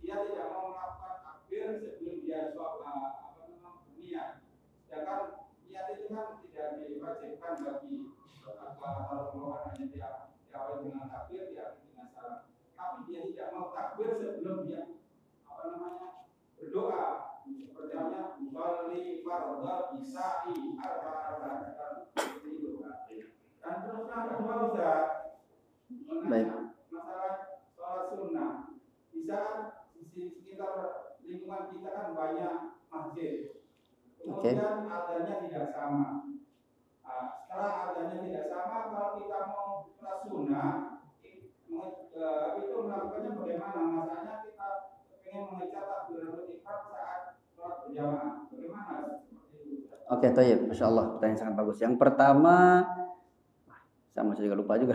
dia tidak mau melakukan takbir sebelum dia berniat. Sedangkan niat itu kan tidak diwajibkan bagi Rasulullah hanya diawali dengan takbir, diakhiri dengan salam. Tapi dia tidak mau takbir sebelum dia berdoa. Seperti halnya usolli fardhu isya'i arba'a seperti itu. Dan terus yang kedua Ustaz, masalah sholat sunnah. Bisa di sekitar lingkungan kita kan banyak masjid. Kemudian adanya tidak sama. Setelah adanya tidak sama, kalau kita mau sholat sunnah itu melakukannya bagaimana? Masalahnya kita ingin mengejar takbiratul ihram saat sholat berjamaah. Bagaimana? Oke, tayyib. Masya Allah, pertanyaan sangat bagus. Yang pertama, saya juga lupa juga.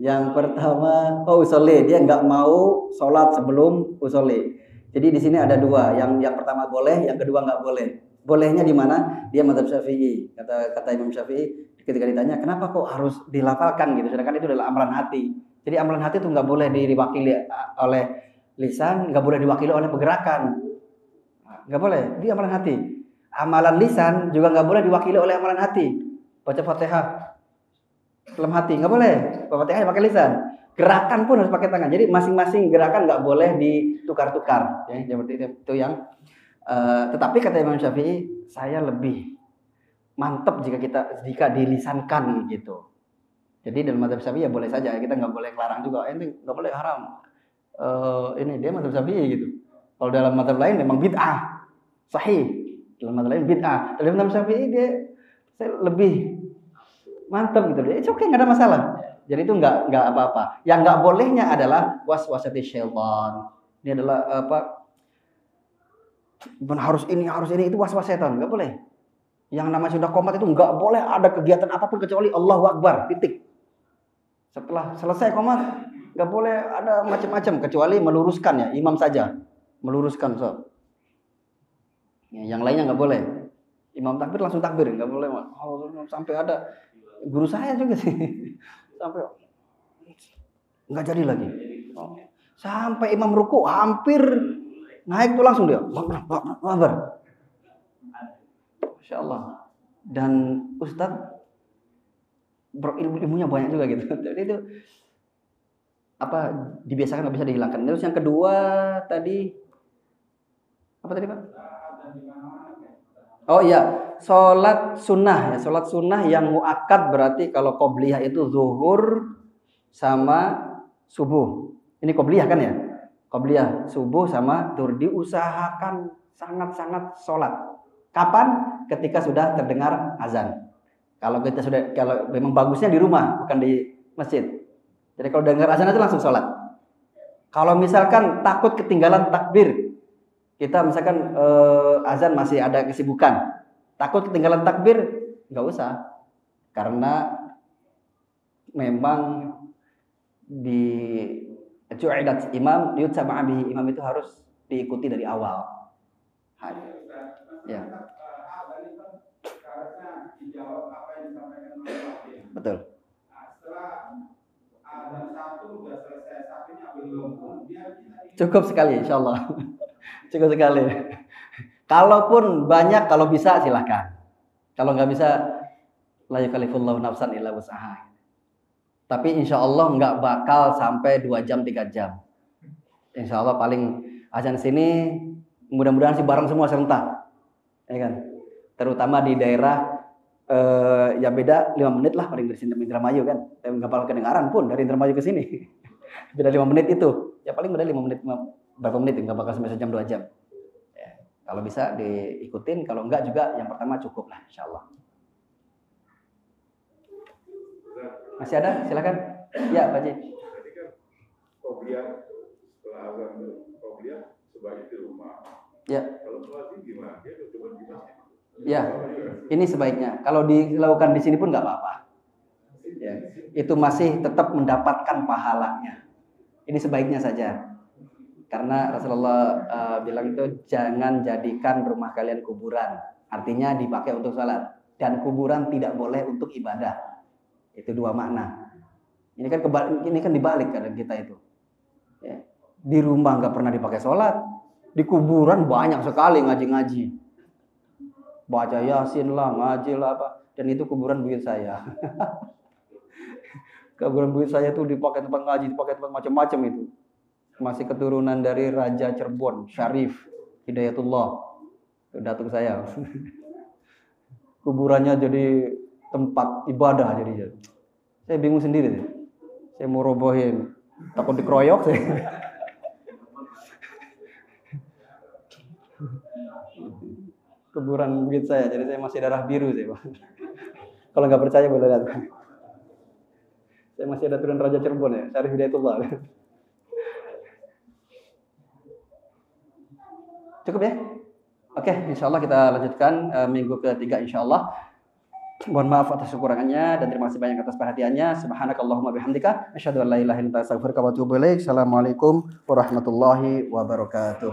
Yang pertama, usolli, dia nggak mau sholat sebelum usolli. Jadi di sini ada 2. Yang pertama boleh, yang kedua nggak boleh. Bolehnya di mana? Dia madzhab Syafi'i. Kata Imam Syafi'i, ketika ditanya kenapa kok harus dilafalkan gitu, sedangkan itu adalah amalan hati. Jadi amalan hati itu nggak boleh diwakili oleh lisan, nggak boleh diwakili oleh pergerakan. Nggak boleh, dia amalan hati. Amalan lisan juga nggak boleh diwakili oleh amalan hati. Baca Fatihah dalam hati nggak boleh. Fatihah pakai lisan. Gerakan pun harus pakai tangan. Jadi masing-masing gerakan nggak boleh ditukar-tukar. Ya, seperti itu yang. Tetapi kata Imam Syafi'i, saya lebih mantap jika dilisankan gitu. Jadi dalam mazhab Syafi'i ya boleh saja. Kita nggak boleh larang juga. Ini nggak boleh haram. Ini dia mazhab Syafi'i gitu. Kalau dalam mazhab lain memang bid'ah, sahih. Dalam mazhab lain bid'ah. Dalam mazhab Syafi'i saya lebih mantap gitu. It's okay, nggak ada masalah. Jadi itu nggak apa-apa. Yang nggak bolehnya adalah waswasati syaitan. Ini adalah harus ini itu waswas setan, nggak boleh. Yang namanya sudah qomat itu nggak boleh ada kegiatan apapun kecuali Allahu Akbar, titik. Setelah selesai qomat nggak boleh ada macam-macam kecuali meluruskan ya, imam saja meluruskan so. Ya, yang lainnya nggak boleh. Imam takbir langsung takbir, nggak boleh. Sampai ada guru saya juga sih sampai nggak jadi lagi. Sampai imam ruku hampir naik tuh langsung dia. Akbar. Masya Allah. Dan Ustadz berilmunya banyak juga gitu. Jadi itu dibiasakan nggak bisa dihilangkan. Terus yang kedua tadi apa tadi Pak? Oh iya, sholat sunnah ya, sholat sunnah yang muakkad berarti kalau qobliyah itu zuhur sama subuh. Ini qobliyah kan ya? Qobliyah subuh sama zuhur, diusahakan sangat-sangat sholat. Kapan? Ketika sudah terdengar azan. Kalau memang bagusnya di rumah bukan di masjid. Jadi kalau dengar azan itu langsung sholat. Kalau misalkan takut ketinggalan takbir, kita misalkan azan masih ada kesibukan, takut ketinggalan takbir, nggak usah, karena memang di ju'idat imam yutsama bihi, imam itu harus diikuti dari awal. Ya. Betul. Cukup sekali, insya Allah. Cukup sekali. Kalaupun banyak, kalau bisa silahkan. Kalau nggak bisa, la yukallifullahu nafsan illa wus'aha. Tapi insya Allah nggak bakal sampai 2 jam 3 jam. Insya Allah paling azan sini, mudah-mudahan sih bareng semua serentak, ya kan? Terutama di daerah ya beda 5 menit lah paling dari sini Indramayu kan. Nggak bakal kedengaran pun dari Indramayu ke sini. Beda 5 menit itu. Ya paling beda 5 menit, berapa menit, nggak bakal sampai sejam 2 jam. Ya, kalau bisa diikutin, kalau enggak juga yang pertama cukup lah, insya Allah. Masih ada? Silakan. Ya, Pak Ji. Tadi kan qobliyah setelah azan qobliyah sebaiknya di rumah. Ya. Kalau sholat gimana? Dia coba di masjid. Ya, ini sebaiknya. Kalau dilakukan di sini pun nggak apa-apa. Ya, itu masih tetap mendapatkan pahalanya. Ini sebaiknya saja. Karena Rasulullah bilang itu jangan jadikan rumah kalian kuburan. Artinya dipakai untuk sholat. Dan kuburan tidak boleh untuk ibadah. Itu 2 makna. Ini kan dibalik kadang kita itu. Ya. Di rumah nggak pernah dipakai sholat. Di kuburan banyak sekali ngaji-ngaji. Baca Yasin lah, ngaji lah apa. Dan itu kuburan buyut saya. Kuburan buyut saya tuh dipakai tempat ngaji, dipakai tempat macam-macam itu. Masih keturunan dari Raja Cirebon, Syarif Hidayatullah. Itu datuk saya. Kuburannya jadi tempat ibadah jadinya. Saya bingung sendiri deh. Saya mau robohin, takut dikeroyok saya. Kuburan buyut saya, jadi saya masih darah biru sih, Pak. Kalau nggak percaya boleh lihat. Saya masih ada turun Raja Cirebon ya, Syarif Hidayatullah. Cukup ya? Oke, insya Allah kita lanjutkan minggu ketiga insya Allah. Mohon maaf atas kekurangannya dan terima kasih banyak atas perhatiannya. Subhanakallahumma bihamdika asyhadu an la ilaha illa anta astaghfiruka wa atubu ilaik. Assalamualaikum warahmatullahi wabarakatuh.